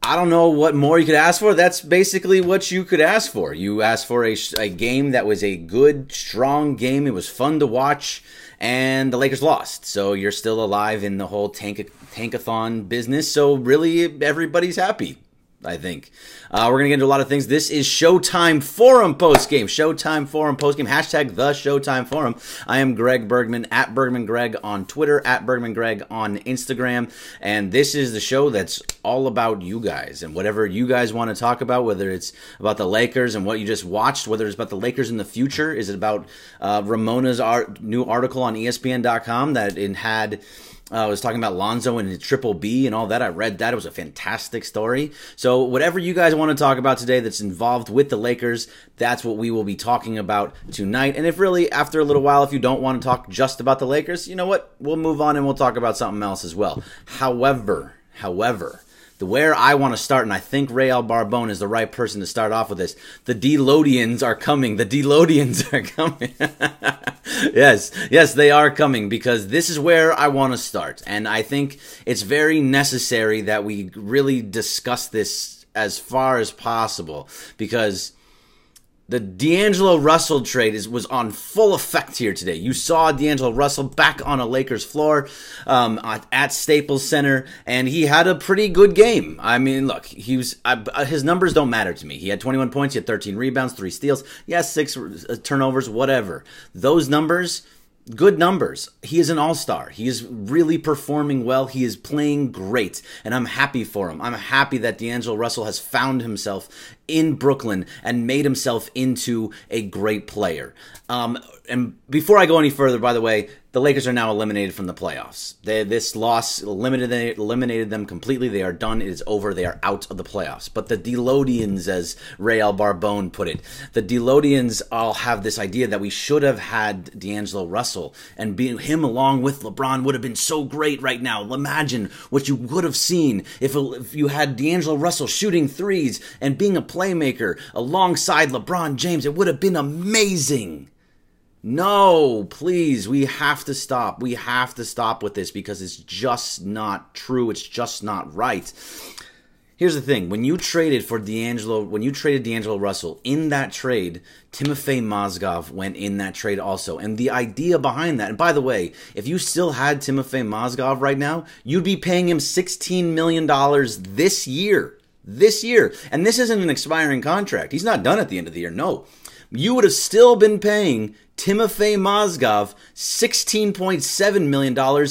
I don't know what more you could ask for. That's basically what you could ask for. You asked for a game that was a good, strong game. It was fun to watch, and the Lakers lost. So you're still alive in the whole tankathon business. So really, everybody's happy, I think. We're going to get into a lot of things. This is Showtime Forum postgame. Showtime Forum postgame. Hashtag the Showtime Forum. I am Greg Bergman, at Bergman Greg on Twitter, at Bergman Greg on Instagram. And this is the show that's all about you guys and whatever you guys want to talk about, whether it's about the Lakers and what you just watched, whether it's about the Lakers in the future. Is it about Ramona's new article on ESPN.com that it had... I was talking about Lonzo and Triple B and all that. I read that. It was a fantastic story. So whatever you guys want to talk about today that's involved with the Lakers, that's what we will be talking about tonight. And if really, after a little while, if you don't want to talk just about the Lakers, you know what? We'll move on and we'll talk about something else as well. However, where I want to start, and I think Real Barbone is the right person to start off with this, the Delodians are coming. The Delodians are coming. Yes, they are coming, because this is where I want to start. And I think it's very necessary that we really discuss this as far as possible, because the D'Angelo Russell trade was on full effect here today. You saw D'Angelo Russell back on a Lakers floor at Staples Center, and he had a pretty good game. I mean, look, his numbers don't matter to me. He had 21 points, he had 13 rebounds, 3 steals, yes, 6 turnovers, whatever. Those numbers... good numbers. He is an all-star. He is really performing well. He is playing great, and I'm happy for him. I'm happy that D'Angelo Russell has found himself in Brooklyn and made himself into a great player. And before I go any further, by the way, the Lakers are now eliminated from the playoffs. This loss eliminated them completely. They are done. It is over. They are out of the playoffs. But the Delodians, as Real Barbone put it, the Delodians all have this idea that we should have had D'Angelo Russell, and being him along with LeBron would have been so great right now. Imagine what you would have seen if you had D'Angelo Russell shooting threes and being a playmaker alongside LeBron James. It would have been amazing. No, please, we have to stop. We have to stop with this, because it's just not true. It's just not right. Here's the thing. When you traded D'Angelo Russell in that trade, Timofey Mozgov went in that trade also. And the idea behind that, and by the way, if you still had Timofey Mozgov right now, you'd be paying him $16 million this year. This year. And this isn't an expiring contract. He's not done at the end of the year. No. You would have still been paying Timofey Mozgov $16.7 million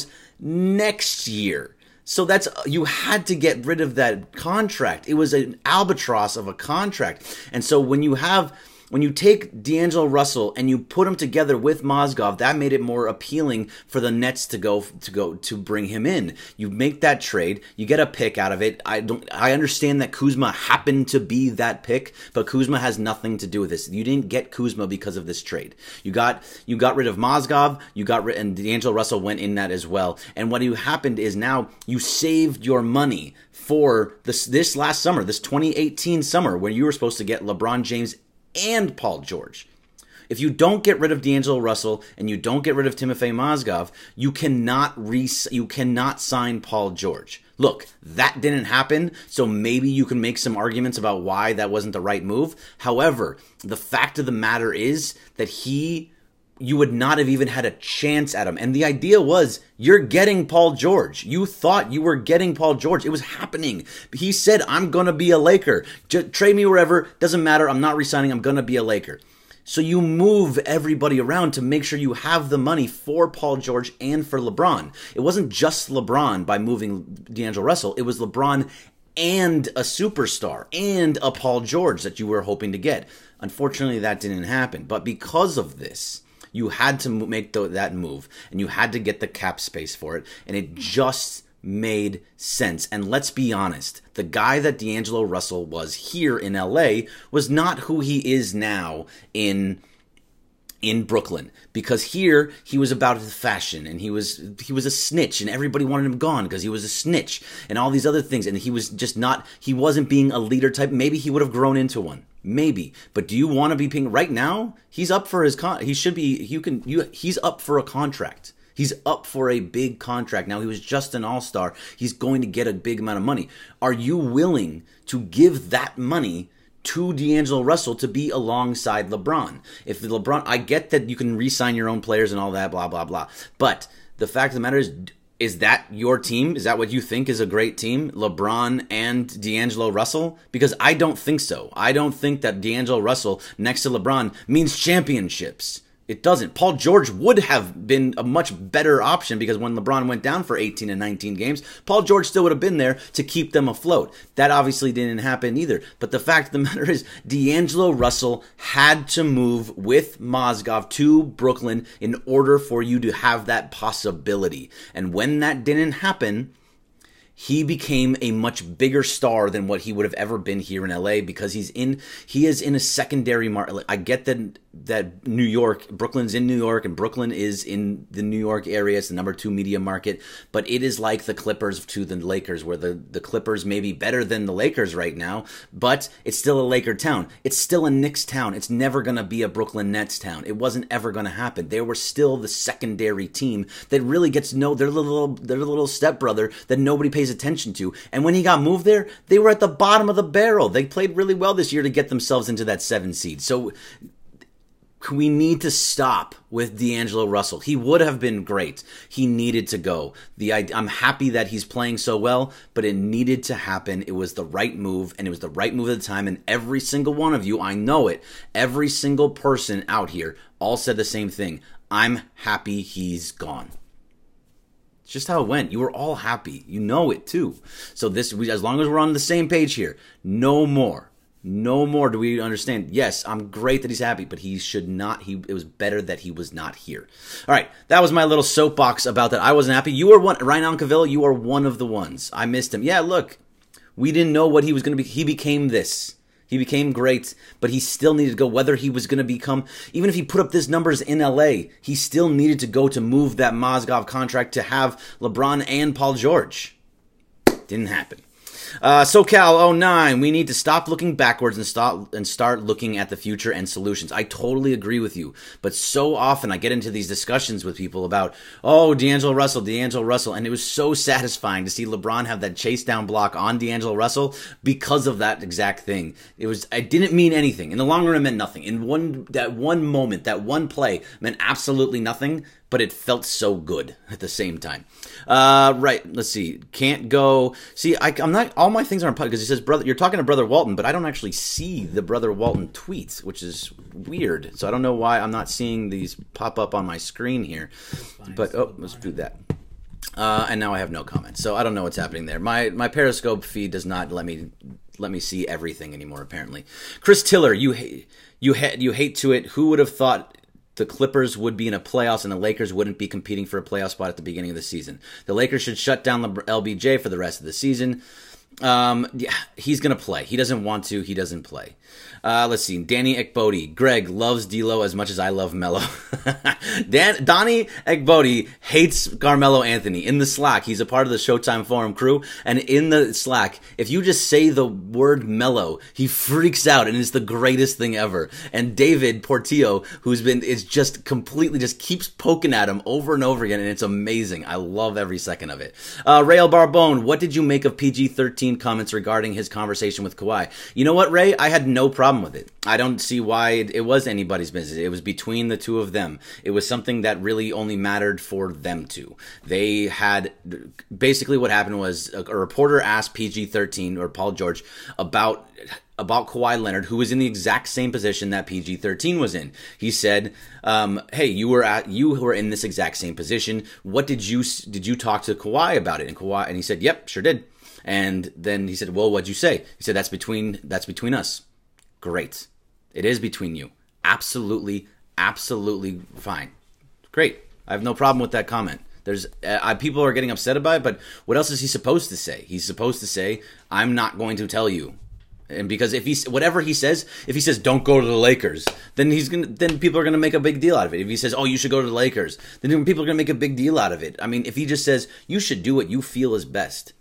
next year. So you had to get rid of that contract. It was an albatross of a contract. And so when you take D'Angelo Russell and you put him together with Mozgov, that made it more appealing for the Nets to bring him in. You make that trade, you get a pick out of it. I understand that Kuzma happened to be that pick, but Kuzma has nothing to do with this. You didn't get Kuzma because of this trade. You got rid of Mozgov, and D'Angelo Russell went in that as well. And what happened is now you saved your money for this last summer, this 2018 summer, where you were supposed to get LeBron James and Paul George. If you don't get rid of D'Angelo Russell and you don't get rid of Timofey Mozgov, you cannot sign Paul George. Look, that didn't happen, so maybe you can make some arguments about why that wasn't the right move. However, the fact of the matter is that you would not have even had a chance at him. And the idea was, you're getting Paul George. You thought you were getting Paul George. It was happening. He said, I'm going to be a Laker. Trade me wherever. Doesn't matter. I'm not re-signing. I'm going to be a Laker. So you move everybody around to make sure you have the money for Paul George and for LeBron. It wasn't just LeBron by moving D'Angelo Russell. It was LeBron and a superstar and a Paul George that you were hoping to get. Unfortunately, that didn't happen. But because of this, you had to make that move, and you had to get the cap space for it, and it just made sense. And let's be honest, the guy that D'Angelo Russell was here in LA was not who he is now in Brooklyn, because here he was about the fashion, and he was a snitch, and everybody wanted him gone because he was a snitch and all these other things, and he wasn't being a leader type. Maybe he would have grown into one. Maybe, but do you want to be paying right now? He's up for his he's up for a contract. He's up for a big contract. Now, he was just an all-star. He's going to get a big amount of money. Are you willing to give that money to D'Angelo Russell to be alongside LeBron? If LeBron, I get that you can re-sign your own players and all that, blah, blah, blah. But the fact of the matter is that your team? Is that what you think is a great team? LeBron and D'Angelo Russell? Because I don't think so. I don't think that D'Angelo Russell next to LeBron means championships. It doesn't. Paul George would have been a much better option because when LeBron went down for 18 and 19 games, Paul George still would have been there to keep them afloat. That obviously didn't happen either. But the fact of the matter is, D'Angelo Russell had to move with Mozgov to Brooklyn in order for you to have that possibility. And when that didn't happen, he became a much bigger star than what he would have ever been here in LA because he is in a secondary market. I get that New York, Brooklyn's in New York, and Brooklyn is in the New York area. It's the number 2 media market, but it is like the Clippers to the Lakers, where the Clippers may be better than the Lakers right now, but it's still a Laker town. It's still a Knicks town. It's never going to be a Brooklyn Nets town. It wasn't ever going to happen. They were still the secondary team that really gets to know their little stepbrother that nobody pays attention to. And when he got moved there, they were at the bottom of the barrel. They played really well this year to get themselves into that 7 seed. So we need to stop with D'Angelo Russell. He would have been great. He needed to go. I'm happy that he's playing so well, but it needed to happen. It was the right move, and it was the right move at the time. And every single one of you, I know it, every single person out here all said the same thing. I'm happy he's gone. It's just how it went. You were all happy. You know it too. So as long as we're on the same page here, no more. No more do we understand. Yes, I'm great that he's happy, but he should not. It was better that he was not here. All right, that was my little soapbox about that. I wasn't happy. You were one. Ryan Cavill, you are one of the ones. I missed him. Yeah, look, we didn't know what he was going to be. He became this. He became great, but he still needed to go. Whether he was going to become, even if he put up these numbers in LA, he still needed to go to move that Mozgov contract to have LeBron and Paul George. Didn't happen. SoCal09, we need to stop looking backwards and start looking at the future and solutions. I totally agree with you, but so often I get into these discussions with people about, oh, D'Angelo Russell, and it was so satisfying to see LeBron have that chase down block on D'Angelo Russell because of that exact thing. I didn't mean anything. In the long run, it meant nothing. That one moment, that one play meant absolutely nothing, but it felt so good at the same time. Right, let's see. Can't go. See, I'm not, all my things aren't, because it says, brother, you're talking to Brother Walton, but I don't actually see the Brother Walton tweets, which is weird. So I don't know why I'm not seeing these pop up on my screen here. But, oh, let's do that. And now I have no comments. So I don't know what's happening there. My Periscope feed does not let me see everything anymore, apparently. Chris Tiller, you hate to it. Who would have thought the Clippers would be in a playoffs and the Lakers wouldn't be competing for a playoff spot at the beginning of the season? The Lakers should shut down LBJ for the rest of the season. Yeah, he's going to play. He doesn't want to. He doesn't play. Let's see. Danny Ekbodi. Greg loves D'Lo as much as I love Melo. Donnie Ekbodi hates Carmelo Anthony. In the Slack, he's a part of the Showtime Forum crew, and in the Slack, if you just say the word Melo, he freaks out, and it's the greatest thing ever. And David Portillo, is just completely, just keeps poking at him over and over again, and it's amazing. I love every second of it. Rael Barbone, what did you make of PG-13 comments regarding his conversation with Kawhi? You know what, Ray? I had no problem with it. I don't see why it was anybody's business. It was between the two of them. It was something that really only mattered for them two. They had, basically what happened was a reporter asked PG-13 or Paul George about Kawhi Leonard, who was in the exact same position that PG-13 was in. He said, "Hey, you were in this exact same position. What did you talk to Kawhi about it?" And he said, "Yep, sure did." And then he said, "Well, what'd you say?" He said, "That's between us." Great. It is between you. Absolutely fine. Great. I have no problem with that comment. There's people are getting upset about it, but what else is he supposed to say? He's supposed to say, "I'm not going to tell you." And because if he says don't go to the Lakers, then people are gonna make a big deal out of it. If he says, "Oh, you should go to the Lakers," then people are gonna make a big deal out of it. I mean, if he just says you should do what you feel is best,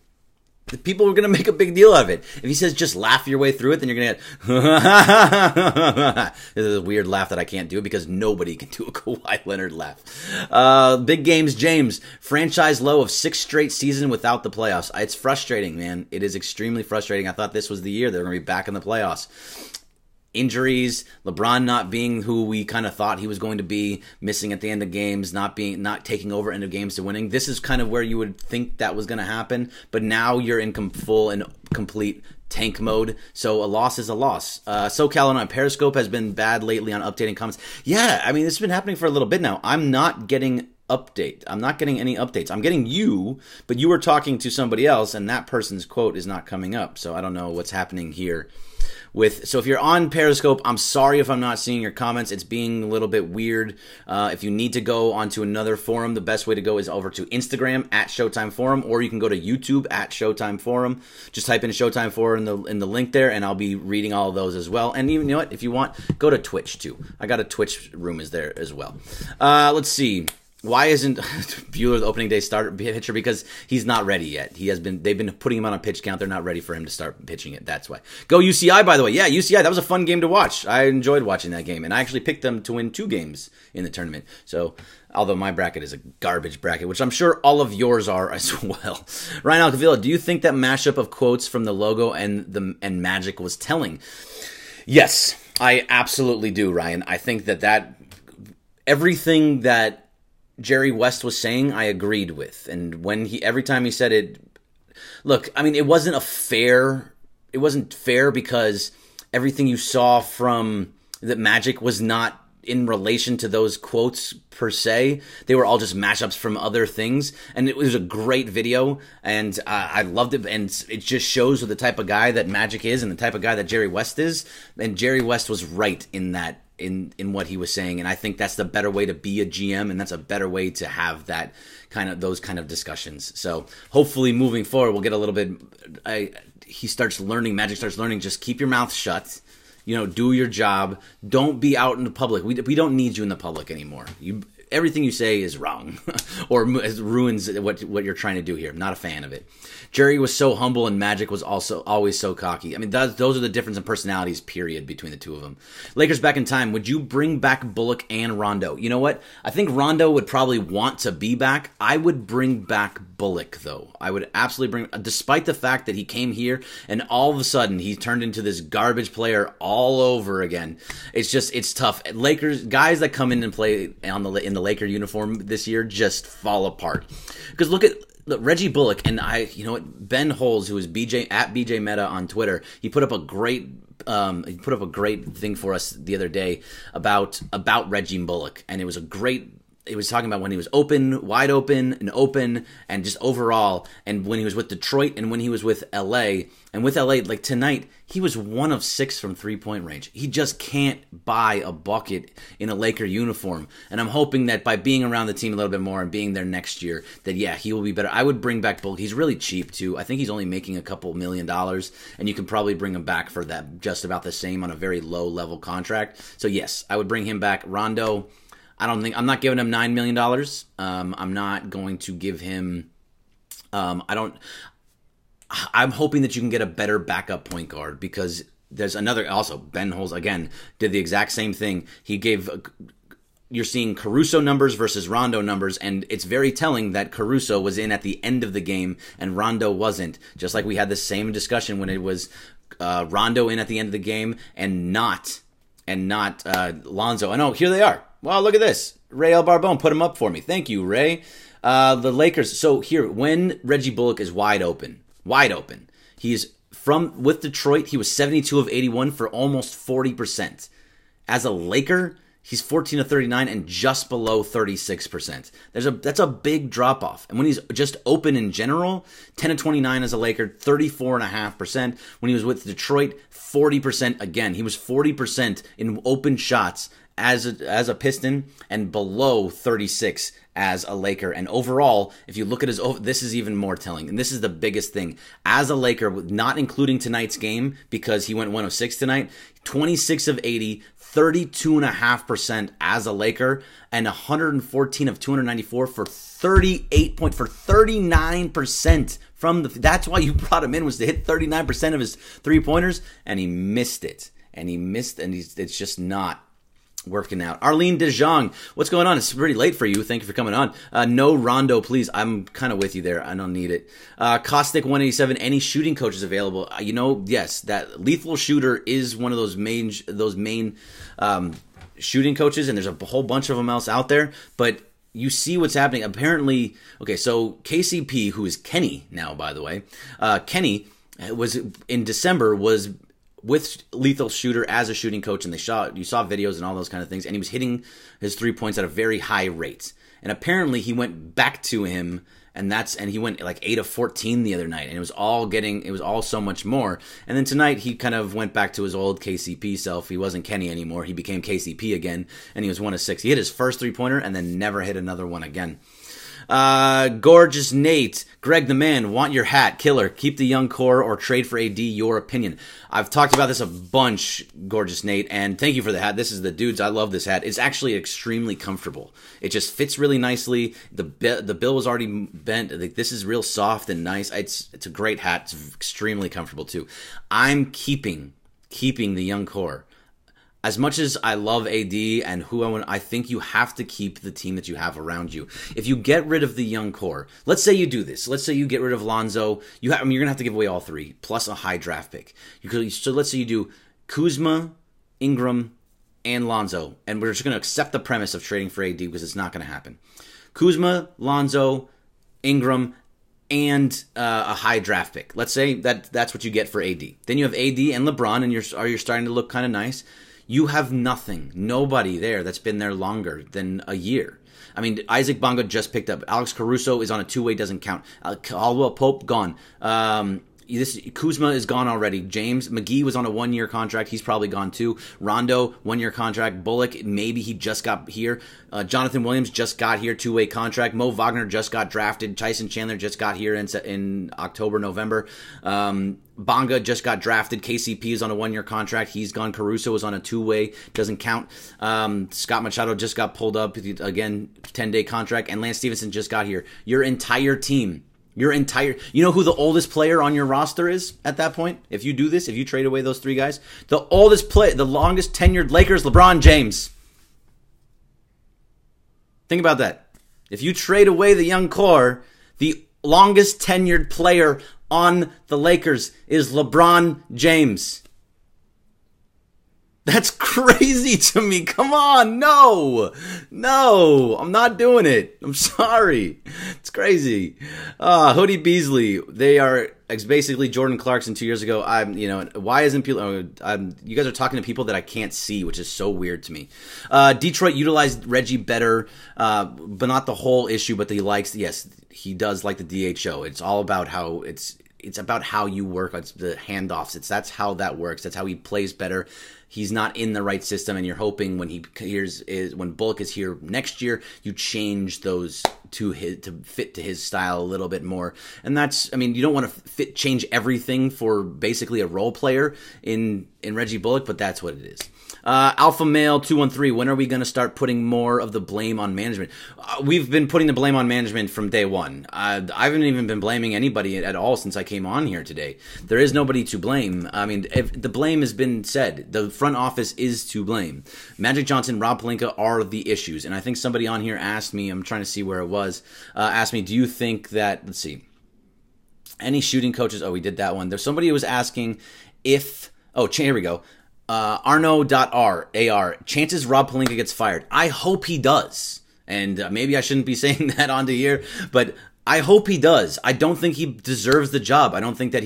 people are going to make a big deal out of it. If he says just laugh your way through it, then you're going to get this is a weird laugh that I can't do because nobody can do a Kawhi Leonard laugh. Big Games James, franchise low of 6 straight season without the playoffs. It's frustrating, man. It is extremely frustrating. I thought this was the year they're going to be back in the playoffs. Injuries, LeBron not being who we kind of thought he was going to be, missing at the end of games, not taking over end of games to winning. This is kind of where you would think that was going to happen, but now you're in full and complete tank mode, so a loss is a loss. SoCal on Periscope has been bad lately on updating comments. Yeah, I mean, this has been happening for a little bit now. I'm not getting any updates. I'm getting you, but you were talking to somebody else, and that person's quote is not coming up, so I don't know what's happening here. So if you're on Periscope, I'm sorry if I'm not seeing your comments. It's being a little bit weird. If you need to go onto another forum, the best way to go is over to Instagram at ShowtimeForum, or you can go to YouTube at ShowtimeForum. Just type in ShowtimeForum in the link there, and I'll be reading all of those as well. And even, you know what, if you want, go to Twitch too. I got a Twitch room is there as well. Let's see. Why isn't Bueller the opening day starter pitcher? Because he's not ready yet. They've been putting him on a pitch count. They're not ready for him to start pitching it. That's why. Go UCI, by the way. Yeah, UCI, that was a fun game to watch. I enjoyed watching that game. And I actually picked them to win 2 games in the tournament. So, although my bracket is a garbage bracket, which I'm sure all of yours are as well. Ryan Alcavilla, do you think that mashup of quotes from the logo and Magic was telling? Yes, I absolutely do, Ryan. I think that everything that Jerry West was saying, I agreed with. And every time he said it, look, I mean, it wasn't fair because everything you saw from the Magic was not in relation to those quotes per se. They were all just mashups from other things. And it was a great video, and I loved it. And it just shows the type of guy that Magic is and the type of guy that Jerry West is. And Jerry West was right in that. In what he was saying, and I think that's the better way to be a GM, and that's a better way to have those kind of discussions. So hopefully moving forward, we'll get a little bit. Magic starts learning. Just keep your mouth shut. Do your job. Don't be out in the public. We don't need you in the public anymore. Everything you say is wrong, or ruins what you're trying to do here. I'm not a fan of it. Jerry was so humble, and Magic was also always so cocky. I mean, those are the difference in personalities, period, between the two of them. Lakers back in time. Would you bring back Bullock and Rondo? You know what? I think Rondo would probably want to be back. I would bring back Bullock, though. I would absolutely despite the fact that he came here, and all of a sudden, he turned into this garbage player all over again. It's tough. Lakers, guys that come in and play in the Laker uniform this year just fall apart. Because look, Reggie Bullock and Ben Holes, who is BJ Meta on Twitter, he put up a great thing for us the other day about Reggie Bullock, and it was talking about when he was wide open, and just overall, and when he was with Detroit and when he was with LA. And with LA, like tonight, he was 1 of 6 from 3-point range. He just can't buy a bucket in a Laker uniform. And I'm hoping that by being around the team a little bit more and being there next year, that he will be better. I would bring back Bullock. He's really cheap too. I think he's only making a couple $1 million, and you can probably bring him back for that just about the same on a very low level contract. So yes, I would bring him back. Rondo, I'm not giving him $9 million. I'm not going to give him. I'm hoping that you can get a better backup point guard, because there's another. Also, Ben Holes again did the exact same thing. You're seeing Caruso numbers versus Rondo numbers, and it's very telling that Caruso was in at the end of the game and Rondo wasn't. Just like we had the same discussion when it was Rondo in at the end of the game and not Lonzo. I know, here they are. Well, look at this. Ray L. Barbone put him up for me. Thank you, Ray. The Lakers. So here, when Reggie Bullock is wide open, he's with Detroit, he was 72 of 81 for almost 40%. As a Laker, he's 14 of 39 and just below 36%. That's a big drop off. And when he's just open in general, 10 of 29 as a Laker, 34.5%. When he was with Detroit, 40% again. He was 40% in open shots as a Piston and below 36 as a Laker. And overall, if you look at this is even more telling. And this is the biggest thing. As a Laker, not including tonight's game, because he went 1 of 6 tonight, 26 of 80, 32.5% as a Laker, and 114 of 294 for 39% from the. That's why you brought him in, was to hit 39% of his 3-pointers, and he missed it. And it's just not working out. Arlene DeJong, what's going on? It's pretty late for you. Thank you for coming on. No Rondo, please. I'm kind of with you there. I don't need it. Caustic 187. Any shooting coaches available? Yes, that lethal shooter is one of those main shooting coaches, and there's a whole bunch of them else out there. But you see what's happening. Apparently, okay, so KCP, who is Kenny now, by the way, Kenny was in December was with Lethal Shooter as a shooting coach, and you saw videos and all those kind of things, and he was hitting his 3 points at a very high rate. And apparently he went back to him, and he went like 8 of 14 the other night, and it was all so much more. And then tonight he kind of went back to his old KCP self. He wasn't Kenny anymore. He became KCP again, and he was 1 of 6. He hit his first 3-pointer and then never hit another one again. Gorgeous Nate, Greg the Man, want your hat, killer, keep the young core or trade for AD, your opinion. I've talked about this a bunch, Gorgeous Nate, and thank you for the hat. This is the dudes, I love this hat. It's actually extremely comfortable. It just fits really nicely. The bill was already bent. Like, this is real soft and nice. It's a great hat. It's extremely comfortable too. I'm keeping the young core. As much as I love AD and I think you have to keep the team that you have around you. If you get rid of the young core, let's say you do this. Let's say you get rid of Lonzo. You're going to have to give away all 3, plus a high draft pick. So let's say you do Kuzma, Ingram, and Lonzo. And we're just going to accept the premise of trading for AD because it's not going to happen. Kuzma, Lonzo, Ingram, and a high draft pick. Let's say that's what you get for AD. Then you have AD and LeBron, and you're starting to look kind of nice. You have nothing, nobody there that's been there longer than a year. I mean, Isaac Bonga just picked up. Alex Caruso is on a 2-way, doesn't count. Caldwell Pope, gone. Kuzma is gone already. James McGee was on a 1-year contract. He's probably gone too. Rondo, 1-year contract. Bullock, maybe he just got here. Jonathan Williams just got here, 2-way contract. Mo Wagner just got drafted. Tyson Chandler just got here in October, November. Bonga just got drafted. KCP is on a 1-year contract. He's gone. Caruso is on a 2-way. Doesn't count. Scott Machado just got pulled up. Again, 10-day contract. And Lance Stevenson just got here. Your entire team. You know who the oldest player on your roster is at that point? If you do this, if you trade away those 3 guys, the longest tenured Lakers, LeBron James. Think about that. If you trade away the young core, the longest tenured player on the Lakers is LeBron James. That's crazy to me. Come on. No, I'm not doing it. I'm sorry. It's crazy. Hoodie Beasley. They are basically Jordan Clarkson 2 years ago. Why isn't people, you guys are talking to people that I can't see, which is so weird to me. Detroit utilized Reggie better, but not the whole issue, but yes, he does like the DHO. It's all about how it's about how you work. It's the handoffs. That's how that works. That's how he plays better. He's not in the right system, and you're hoping when Bullock is here next year, you change those to fit to his style a little bit more. And you don't want to change everything for basically a role player in Reggie Bullock, but that's what it is. Alpha Male 213, when are we going to start putting more of the blame on management? We've been putting the blame on management from day one. I haven't even been blaming anybody at all since I came on here today. There is nobody to blame. I mean, if the blame has been said. The front office is to blame. Magic Johnson, Rob Pelinka are the issues. And I think somebody on here asked me, I'm trying to see where it was, asked me, do you think that, let's see, any shooting coaches? Oh, we did that one. There's somebody who was asking if, here we go. Arno.ar, chances Rob Pelinka gets fired. I hope he does. And maybe I shouldn't be saying that onto here, but I hope he does. I don't think he deserves the job. I don't think that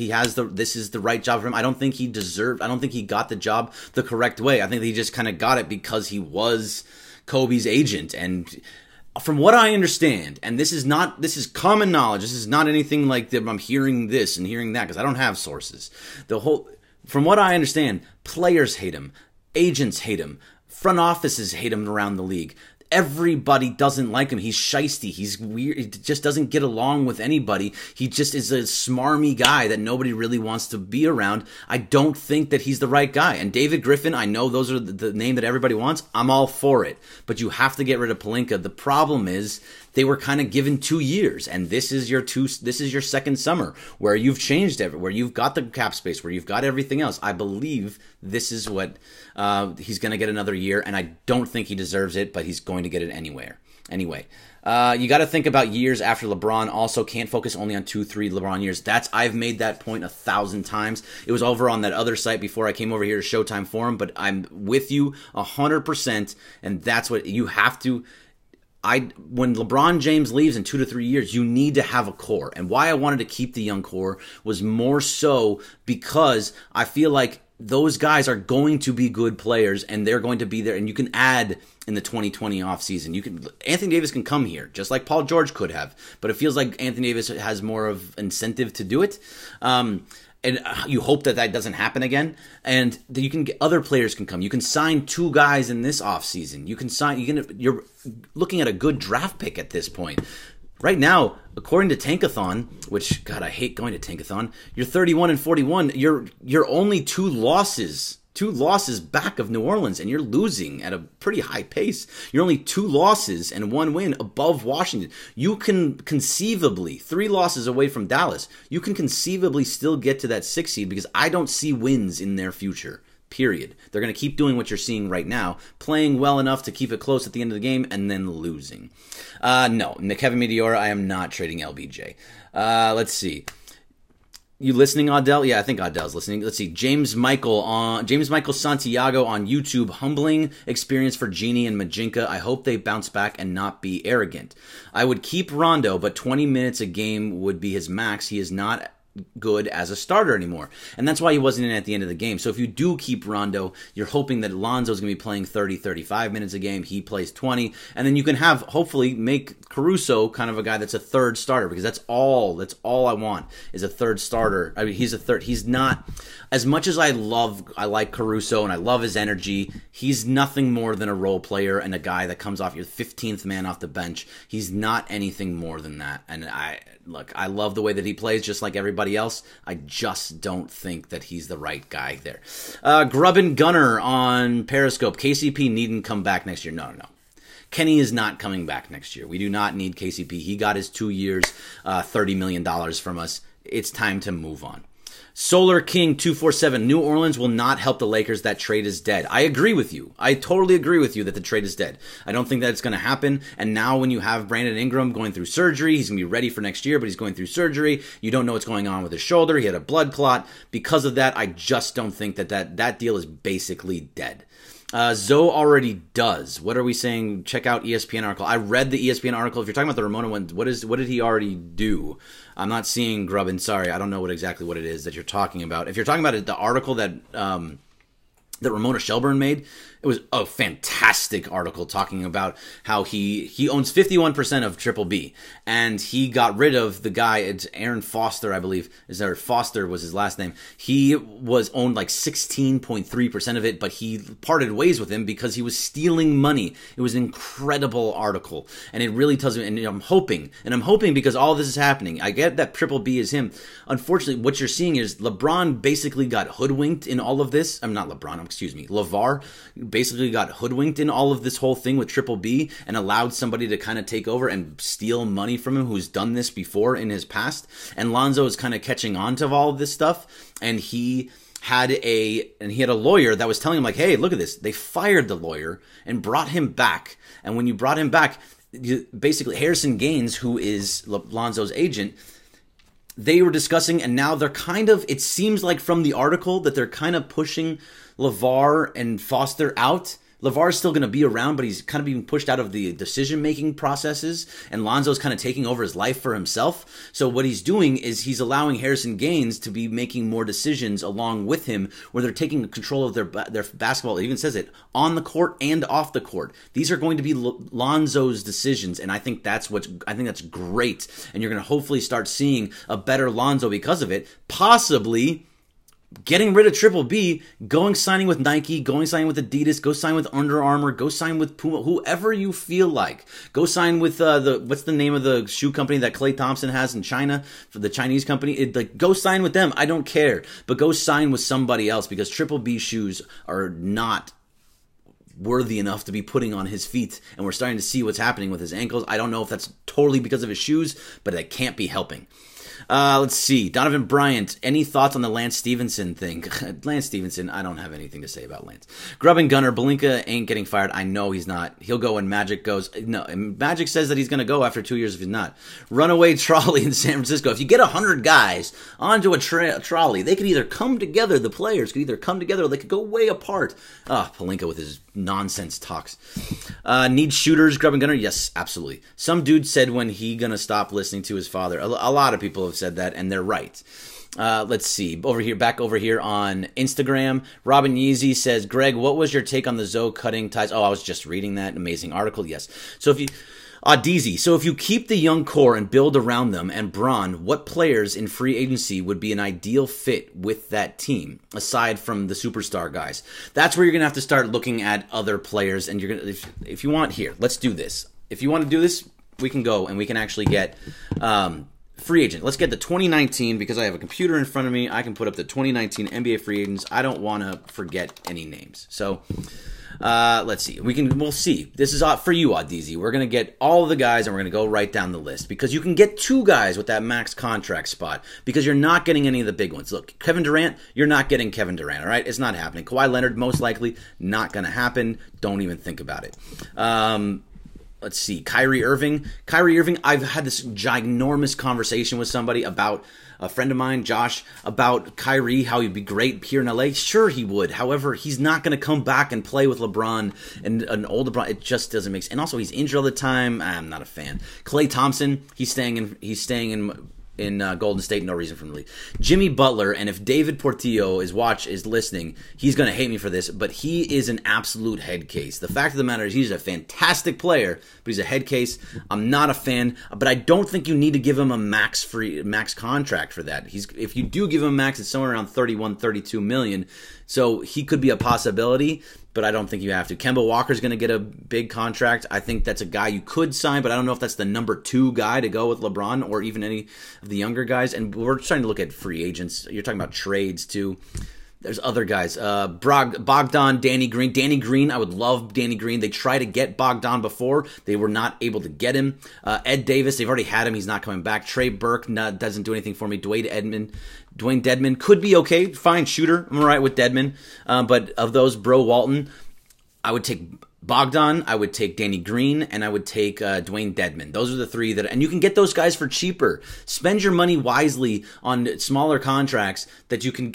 this is the right job for him. I don't think he got the job the correct way. I think he just kind of got it because he was Kobe's agent. And from what I understand, and this is common knowledge. This is not anything like that I'm hearing this and hearing that because I don't have sources. From what I understand, players hate him, agents hate him, Front offices hate him around the league. Everybody doesn't like him. He's shisty. He's weird. He just doesn't get along with anybody. He just is a smarmy guy that nobody really wants to be around. I don't think that he's the right guy. And David Griffin, I know those are the name that everybody wants. I'm all for it. But you have to get rid of Pelinka. The problem is they were kind of given 2 years, and this is your second summer where you've changed everything, where you've got the cap space, where you've got everything else. I believe this is what he's going to get another year, and I don't think he deserves it, but he's going to get it anyway. You got to think about years after LeBron. Also, can't focus only on 2-3 LeBron years. I've made that point 1,000 times. It was over on that other site before I came over here to ShowtimeForum, but I'm with you 100%, and that's what you have to. When LeBron James leaves in 2 to 3 years, you need to have a core. And why I wanted to keep the young core was more so because I feel like those guys are going to be good players, and they're going to be there. And you can add in the 2020 offseason. Anthony Davis can come here, just like Paul George could have. But it feels like Anthony Davis has more of incentive to do it. And you hope that doesn't happen again. And that you can get other players can come. You can sign 2 guys in this offseason. You're looking at a good draft pick at this point. Right now, according to Tankathon, which, God, I hate going to Tankathon, you're 31-41. You're only 2 losses back of New Orleans, and you're losing at a pretty high pace. You're only 2 losses and 1 win above Washington. You can conceivably, 3 losses away from Dallas, you can conceivably still get to that 6 seed because I don't see wins in their future. Period. They're going to keep doing what you're seeing right now, playing well enough to keep it close at the end of the game and then losing. No, Kevin Meteora, I am not trading LBJ. Let's see. You listening, Adele? Yeah, I think Adele's listening. Let's see. James Michael Santiago on YouTube. Humbling experience for Genie and Majinka. I hope they bounce back and not be arrogant. I would keep Rondo, but 20 minutes a game would be his max. He is not good as a starter anymore. And that's why he wasn't in at the end of the game. So if you do keep Rondo, you're hoping that Lonzo's going to be playing 30, 35 minutes a game. He plays 20. And then you can hopefully make Caruso kind of a guy that's a third starter, because that's all I want is a third starter. I mean, he's not, as much as I like Caruso and I love his energy, he's nothing more than a role player and a guy that comes off your 15th man off the bench. He's not anything more than that. And I love the way that he plays just like everybody else. I just don't think that he's the right guy there. Grubbin Gunner on Periscope. KCP needn't come back next year. No. Kenny is not coming back next year. We do not need KCP. He got his 2 years, $30 million from us. It's time to move on. Solar King 247. New Orleans will not help the Lakers. That trade is dead. I agree with you. I totally agree with you that the trade is dead. I don't think that it's going to happen. And now when you have Brandon Ingram going through surgery, he's going to be ready for next year, but he's going through surgery. You don't know what's going on with his shoulder. He had a blood clot. Because of that, I just don't think that deal is basically dead. Zoe already does. What are we saying? Check out ESPN article. I read the ESPN article. If you're talking about the Ramona one, what did he already do? I'm not seeing Grubbin. Sorry, I don't know exactly what it is that you're talking about. If you're talking about the article that Ramona Shelburne made, it was a fantastic article talking about how he owns 51% of Triple B, and he got rid of the guy. It's Aaron Foster, I believe. Foster was his last name. He was owned like 16.3% of it, but he parted ways with him because he was stealing money. It was an incredible article, and it really tells me. And I'm hoping because all this is happening. I get that Triple B is him. Unfortunately, what you're seeing is LeBron basically got hoodwinked in all of this. I'm not LeBron. LeVar basically got hoodwinked in all of this whole thing with Triple B and allowed somebody to kind of take over and steal money from him who's done this before in his past. And Lonzo is kind of catching on to all of this stuff. And he had a lawyer that was telling him, like, hey, look at this. They fired the lawyer and brought him back. And when you brought him back, basically Harrison Gaines, who is Lonzo's agent, they were discussing, and now they're kind of, it seems like from the article that they're kind of pushing LeVar and Foster out. LeVar is still going to be around, but he's kind of being pushed out of the decision-making processes, and Lonzo's kind of taking over his life for himself. So what he's doing is he's allowing Harrison Gaines to be making more decisions along with him, where they're taking control of their basketball. It even says it, on the court and off the court. These are going to be Lonzo's decisions, and I think that's great. And you're going to hopefully start seeing a better Lonzo because of it, possibly getting rid of Triple B, signing with Nike, signing with Adidas, go sign with Under Armour, go sign with Puma, whoever you feel like. Go sign with what's the name of the shoe company that Klay Thompson has in China, for the Chinese company? Go sign with them. I don't care, but go sign with somebody else, because Triple B shoes are not worthy enough to be putting on his feet, and we're starting to see what's happening with his ankles. I don't know if that's totally because of his shoes, but that can't be helping. Let's see. Donovan Bryant, any thoughts on the Lance Stevenson thing? Lance Stevenson, I don't have anything to say about Lance. Grub and Gunner, Belinka ain't getting fired. I know he's not. He'll go when Magic goes. No, Magic says that he's going to go after 2 years if he's not. Runaway trolley in San Francisco. If you get 100 guys onto a trolley, they could either come together, the players could either come together, or they could go way apart. Pelinka with his nonsense talks. Need shooters, Grub and Gunner? Yes, absolutely. Some dude said when he going to stop listening to his father. A lot of people have said that, and they're right. Let's see. Back over here on Instagram, Robin Yeezy says, Greg, what was your take on the Zoe cutting ties? Oh, I was just reading that amazing article. Yes. So if you keep the young core and build around them and Bron, what players in free agency would be an ideal fit with that team, aside from the superstar guys? That's where you're going to have to start looking at other players, and you're going to, if you want, here, let's do this. If you want to do this, we can go and we can actually get free agent. Let's get the 2019, because I have a computer in front of me. I can put up the 2019 NBA free agents. I don't want to forget any names. So let's see. We'll see. This is for you, Audeezy. We're going to get all of the guys, and we're going to go right down the list, because you can get 2 guys with that max contract spot, because you're not getting any of the big ones. Look, Kevin Durant, you're not getting Kevin Durant, all right? It's not happening. Kawhi Leonard, most likely not going to happen. Don't even think about it. Let's see. Kyrie Irving, I've had this ginormous conversation with somebody about a friend of mine, Josh, about Kyrie, how he'd be great here in LA. Sure, he would. However, he's not going to come back and play with LeBron and an old LeBron. It just doesn't make sense. And also, he's injured all the time. I'm not a fan. Klay Thompson, he's staying in Golden State, no reason from the league. Jimmy Butler, and if David Portillo is listening, he's going to hate me for this, but he is an absolute head case. The fact of the matter is he's a fantastic player, but he's a head case. I'm not a fan, but I don't think you need to give him a max contract for that. If you do give him a max, it's somewhere around 31, 32 million. So he could be a possibility, but I don't think you have to. Kemba Walker's going to get a big contract. I think that's a guy you could sign, but I don't know if that's the number 2 guy to go with LeBron or even any of the younger guys. And we're starting to look at free agents. You're talking about trades too. There's other guys. Bogdan, Danny Green. Danny Green, I would love Danny Green. They tried to get Bogdan before. They were not able to get him. Ed Davis, they've already had him. He's not coming back. Trey Burke doesn't do anything for me. Dwayne Dedman could be okay. Fine shooter. I'm all right with Dedman. But of those, Bro Walton, I would take Bogdan, I would take Danny Green, and I would take Dwayne Dedman. Those are the 3 and you can get those guys for cheaper. Spend your money wisely on smaller contracts that you can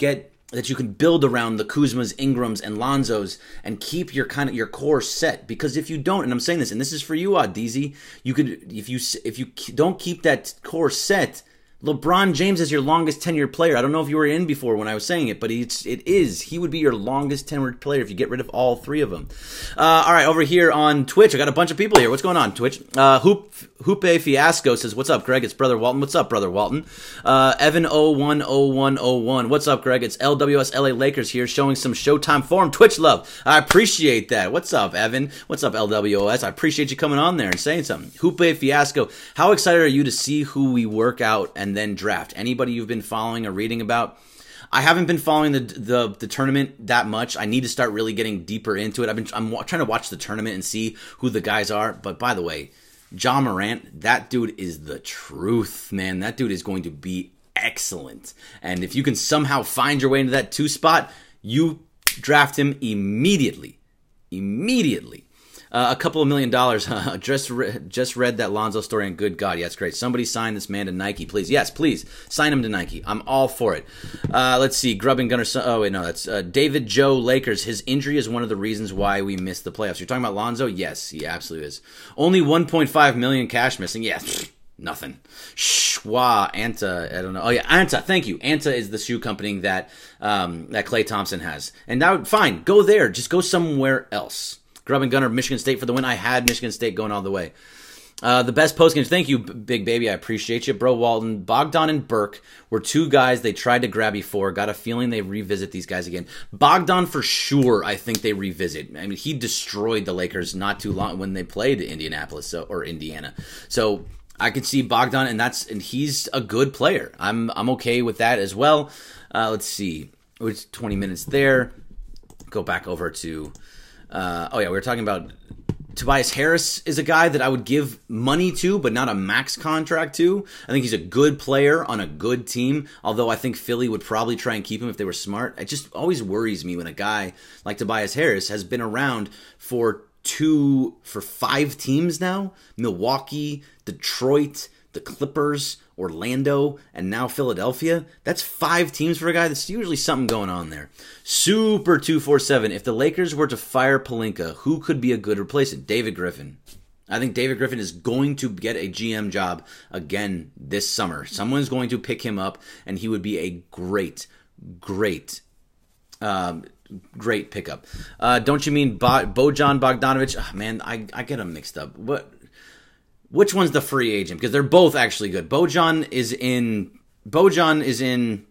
build around the Kuzmas, Ingrams, and Lonzos, and keep your core set. Because if you don't, and I'm saying this, and this is for you, Audeezy, if you don't keep that core set, LeBron James is your longest tenured player. I don't know if you were in before when I was saying it, but it is. He would be your longest tenured player if you get rid of all 3 of them. All right, over here on Twitch, I got a bunch of people here. What's going on, Twitch? Hoope Fiasco says, what's up, Greg? It's Brother Walton. What's up, Brother Walton? Evan010101. What's up, Greg? It's LWS LA Lakers here showing some Showtime Forum Twitch love. I appreciate that. What's up, Evan? What's up, LWS? I appreciate you coming on there and saying something. Hoope Fiasco, how excited are you to see who we work out and then draft? Anybody you've been following or reading about? I haven't been following the tournament that much. I need to start really getting deeper into it. I'm trying to watch the tournament and see who the guys are. But by the way, Ja Morant, that dude is the truth, man. That dude is going to be excellent. And if you can somehow find your way into that 2 spot, you draft him immediately. Immediately. A couple of $1 million. Just read that Lonzo story, and good God, yeah, it's great. Somebody sign this man to Nike, please. Yes, please sign him to Nike. I'm all for it. Let's see. Grub and Gunner. Oh wait, no, that's David Joe Lakers. His injury is one of the reasons why we missed the playoffs. You're talking about Lonzo? Yes, he absolutely is. Only 1.5 million cash missing. Yeah. Nothing. Schwa, Anta, I don't know. Oh yeah, Anta, thank you. Anta is the shoe company that Klay Thompson has. And now, fine, go there. Just go somewhere else. Grub and Gunner, Michigan State for the win. I had Michigan State going all the way. The best postgame. Thank you, Big Baby. I appreciate you. Bro Walton, Bogdan, and Burke were two guys they tried to grab before. Got a feeling they revisit these guys again. Bogdan, for sure, I think they revisit. I mean, he destroyed the Lakers not too long when they played Indianapolis or Indiana. So I could see Bogdan, and he's a good player. I'm okay with that as well. Let's see. It's 20 minutes there. Go back over to... we were talking about... Tobias Harris is a guy that I would give money to, but not a max contract to. I think he's a good player on a good team, although I think Philly would probably try and keep him if they were smart. It just always worries me when a guy like Tobias Harris has been around for 5 teams now. Milwaukee, Detroit, the Clippers, Orlando, and now Philadelphia. That's 5 teams for a guy. That's usually something going on there. Super 247. If the Lakers were to fire Pelinka, who could be a good replacement? David Griffin. I think David Griffin is going to get a GM job again this summer. Someone's going to pick him up, and he would be a great pickup. Don't you mean Bojan Bogdanovic? Oh, man, I get them mixed up. Which one's the free agent? Because they're both actually good. Bojan is in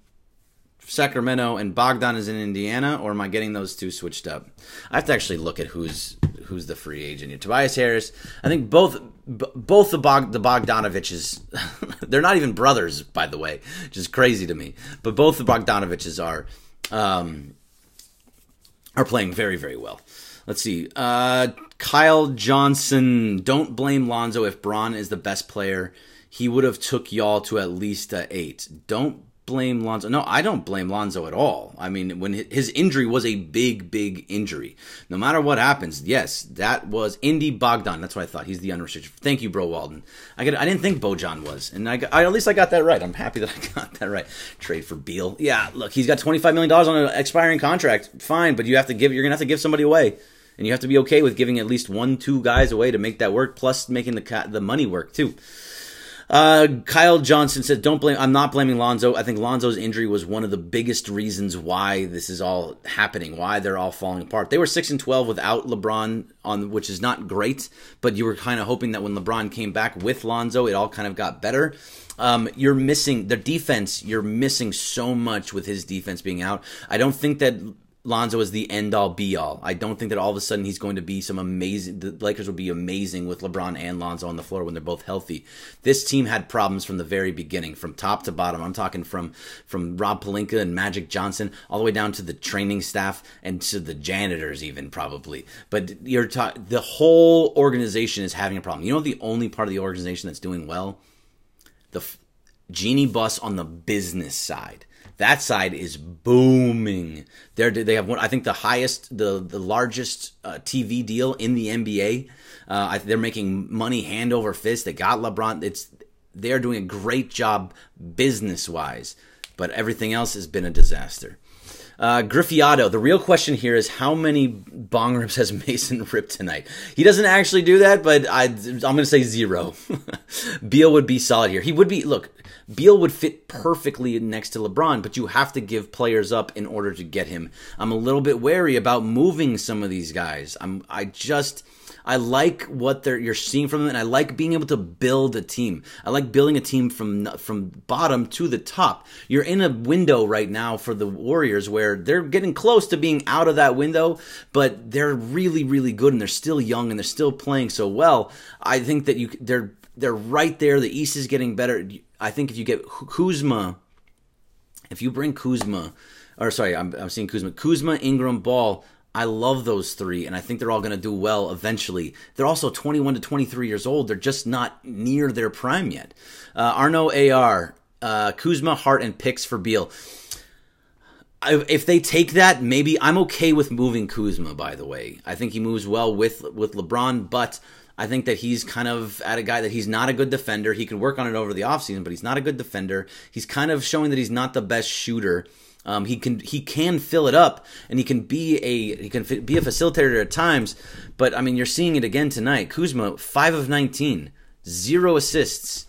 Sacramento and Bogdan is in Indiana, or am I getting those two switched up? I have to actually look at who's the free agent here. Tobias Harris. I think both the Bogdanoviches, they're not even brothers, by the way, which is crazy to me. But both the Bogdanoviches are playing very, very well. Let's see. Kyle Johnson. Don't blame Lonzo if Bron is the best player. He would have took y'all to at least 8. Don't blame Lonzo. No, I don't blame Lonzo at all. I mean, when his injury was a big injury. No matter what happens, yes, that was Indy Bogdan. That's what I thought. He's the unrestricted. Thank you, Bro Walden. I didn't think Bojan was, and at least I got that right. I'm happy that I got that right. Trade for Beal. Yeah, look, he's got $25 million on an expiring contract. Fine, but you're gonna have to give somebody away. And you have to be okay with giving at least 1-2 guys away to make that work, plus making the money work too. Kyle Johnson said, I'm not blaming Lonzo. I think Lonzo's injury was one of the biggest reasons why this is all happening, why they're all falling apart. They were 6-12 without LeBron, which is not great, but you were kind of hoping that when LeBron came back with Lonzo, it all kind of got better. You're missing the defense. You're missing so much with his defense being out. I don't think that Lonzo is the end-all, be-all. I don't think that all of a sudden he's going to be the Lakers will be amazing with LeBron and Lonzo on the floor when they're both healthy. This team had problems from the very beginning, from top to bottom. I'm talking from Rob Pelinka and Magic Johnson all the way down to the training staff and to the janitors even probably. But the whole organization is having a problem. You know the only part of the organization that's doing well? The Genie Bus on the business side. That side is booming. They have one, I think the largest TV deal in the NBA. They're making money hand over fist. They got LeBron. They're doing a great job business wise, but everything else has been a disaster. Griffiato, the real question here is how many bong rips has Mason ripped tonight? He doesn't actually do that, but I'm going to say 0. Beal would be solid here. He would be, look, Beal would fit perfectly next to LeBron, but you have to give players up in order to get him. I'm a little bit wary about moving some of these guys. I like what you're seeing from them, and I like being able to build a team. I like building a team from bottom to the top. You're in a window right now for the Warriors where they're getting close to being out of that window, but they're really, really good, and they're still young, and they're still playing so well. I think that they're right there. The East is getting better. I think if you get Kuzma, if you bring Kuzma, I'm seeing Kuzma, Ingram, Ball. I love those 3, and I think they're all going to do well eventually. They're also 21 to 23 years old. They're just not near their prime yet. Arno AR, Kuzma, Hart, and picks for Beal. If they take that, maybe I'm okay with moving Kuzma, by the way. I think he moves well with LeBron, but I think that he's kind of at a guy that he's not a good defender. He can work on it over the offseason, but he's not a good defender. He's kind of showing that he's not the best shooter. He can fill it up, and he can be a facilitator at times. But I mean, you're seeing it again tonight. Kuzma, 5 of 19, 0 assists.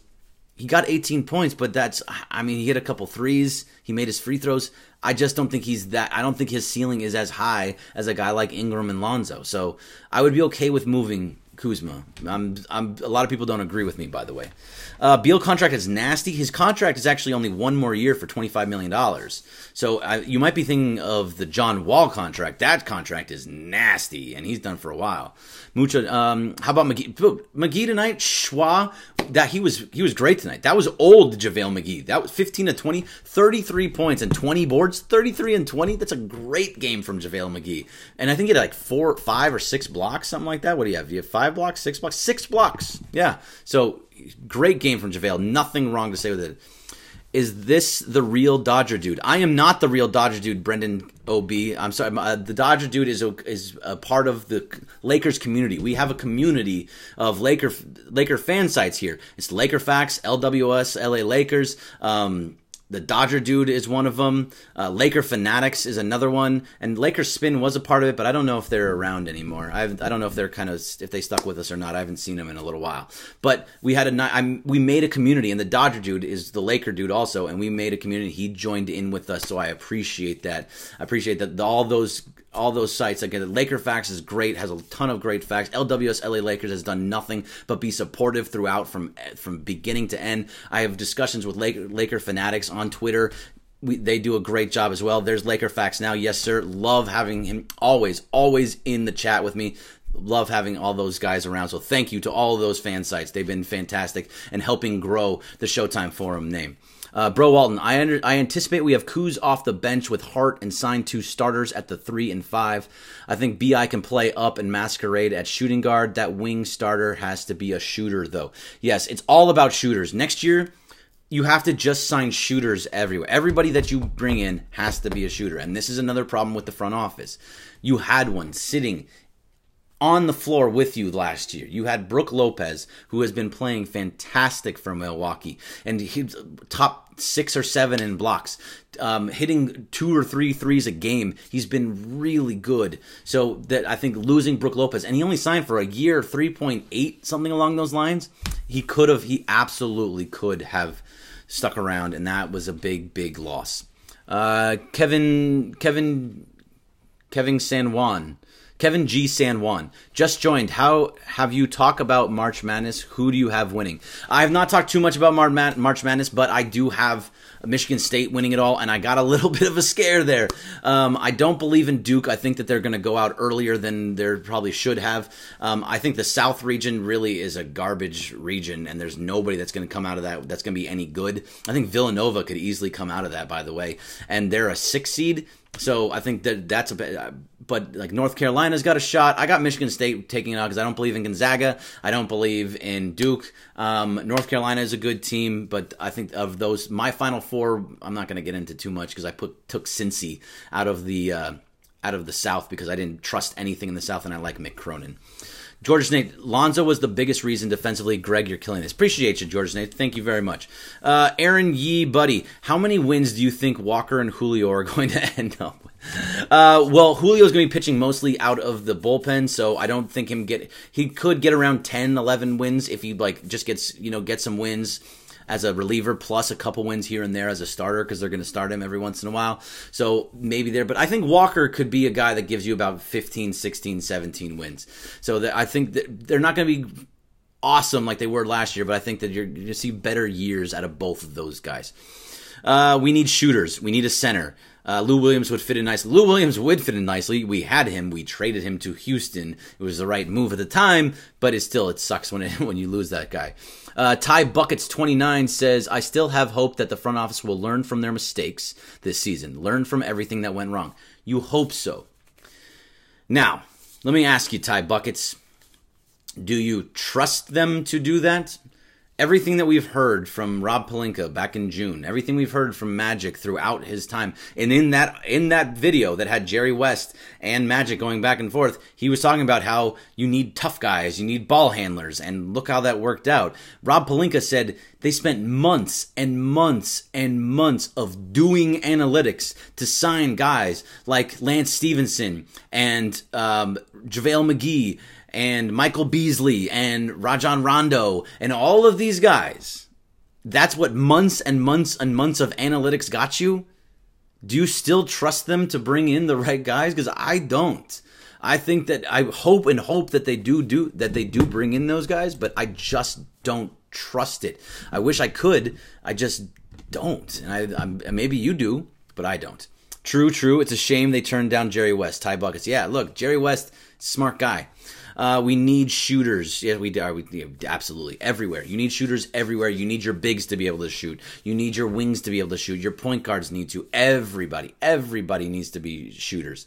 He got 18 points, but he hit a couple threes. He made his free throws. I just don't think I don't think his ceiling is as high as a guy like Ingram and Lonzo. So I would be okay with moving Kuzma. A lot of people don't agree with me, by the way. Beal contract is nasty. His contract is actually only one more year for $25 million. So you might be thinking of the John Wall contract. That contract is nasty, and he's done for a while. How about McGee? McGee tonight, Schwa, he was great tonight. That was old JaVale McGee. That was 15 to 20, 33 points and 20 boards, 33 and 20. That's a great game from JaVale McGee. And I think he had like 4, 5, or 6 blocks, something like that. What do you have? Do you have 5 blocks, 6 blocks? 6 blocks. Yeah. So great game from JaVale. Nothing wrong to say with it. Is this the real Dodger dude? I am not the real Dodger dude, Brendan OB. I'm sorry. The Dodger dude is a part of the Lakers community. We have a community of Laker fan sites here. It's Laker Facts, LWS, LA Lakers. The Dodger dude is one of them. Laker Fanatics is another one, and Laker Spin was a part of it, but I don't know if they're around anymore. I don't know if they're if they stuck with us or not. I haven't seen them in a little while. But we made a community, and the Dodger dude is the Laker dude also, and we made a community. He joined in with us, so I appreciate that. I appreciate that all those sites. Again, Laker Facts is great, has a ton of great facts. LWS LA Lakers has done nothing but be supportive throughout from beginning to end. I have discussions with Laker Fanatics on Twitter. They do a great job as well. There's Laker Facts now. Yes, sir. Love having him always in the chat with me. Love having all those guys around. So thank you to all of those fan sites. They've been fantastic and helping grow the Showtime Forum name. Bro Walton, I anticipate we have Kuz off the bench with Hart and sign 2 starters at the 3 and 5. I think B.I. can play up and masquerade at shooting guard. That wing starter has to be a shooter, though. Yes, it's all about shooters. Next year, you have to just sign shooters everywhere. Everybody that you bring in has to be a shooter. And this is another problem with the front office. You had one sitting on the floor with you last year. You had Brook Lopez, who has been playing fantastic for Milwaukee, and he's top 6 or 7 in blocks, hitting 2 or 3 threes a game. He's been really good. So that I think losing Brook Lopez, and he only signed for a year, 3.8, something along those lines. He absolutely could have stuck around, and that was a big loss. Kevin G. San Juan just joined. How have you talked about March Madness? Who do you have winning? I have not talked too much about March Madness, but I do have Michigan State winning it all, and I got a little bit of a scare there. I don't believe in Duke. I think that they're going to go out earlier than they probably should have. I think the South region really is a garbage region, and there's nobody that's going to come out of that that's going to be any good. I think Villanova could easily come out of that, by the way, and they're a 6 seed. So I think that's a bit, but like North Carolina's got a shot. I got Michigan State taking it out because I don't believe in Gonzaga. I don't believe in Duke. North Carolina is a good team, but I think of those, my Final Four, I'm not going to get into too much because I took Cincy out of the South because I didn't trust anything in the South, and I like Mick Cronin. George Nate, Lonzo was the biggest reason defensively. Greg, you're killing this. Appreciate you, George Nate. Thank you very much. Aaron Yee, buddy, how many wins do you think Walker and Julio are going to end up with? Well, Julio's going to be pitching mostly out of the bullpen, so I don't think he could get around 10, 11 wins if he just get some wins as a reliever, plus a couple wins here and there as a starter, because they're going to start him every once in a while. So maybe there. But I think Walker could be a guy that gives you about 15, 16, 17 wins. So I think that they're not going to be awesome like they were last year, but I think that you're going to see better years out of both of those guys. We need shooters. We need a center. Lou Williams would fit in nicely. Lou Williams would fit in nicely. We had him. We traded him to Houston. It was the right move at the time, but it sucks when you lose that guy. Ty Buckets 29 says, I still have hope that the front office will learn from their mistakes this season. Learn from everything that went wrong. You hope so. Now, let me ask you, Ty Buckets, do you trust them to do that? Everything that we've heard from Rob Pelinka back in June, everything we've heard from Magic throughout his time, and in that video that had Jerry West and Magic going back and forth, he was talking about how you need tough guys, you need ball handlers, and look how that worked out. Rob Pelinka said they spent months and months and months of doing analytics to sign guys like Lance Stevenson and JaVale McGee and Michael Beasley and Rajon Rondo and all of these guys. That's what months and months and months of analytics got you? Do you still trust them to bring in the right guys? Because I don't. I think that I hope that they do bring in those guys, but I just don't trust it. I wish I could. I just don't. And maybe you do, but I don't. True. It's a shame they turned down Jerry West. Ty Buckets. Yeah, look, Jerry West, smart guy. We need shooters. Yeah, we absolutely everywhere. You need shooters everywhere. You need your bigs to be able to shoot. You need your wings to be able to shoot. Your point guards need to. Everybody needs to be shooters.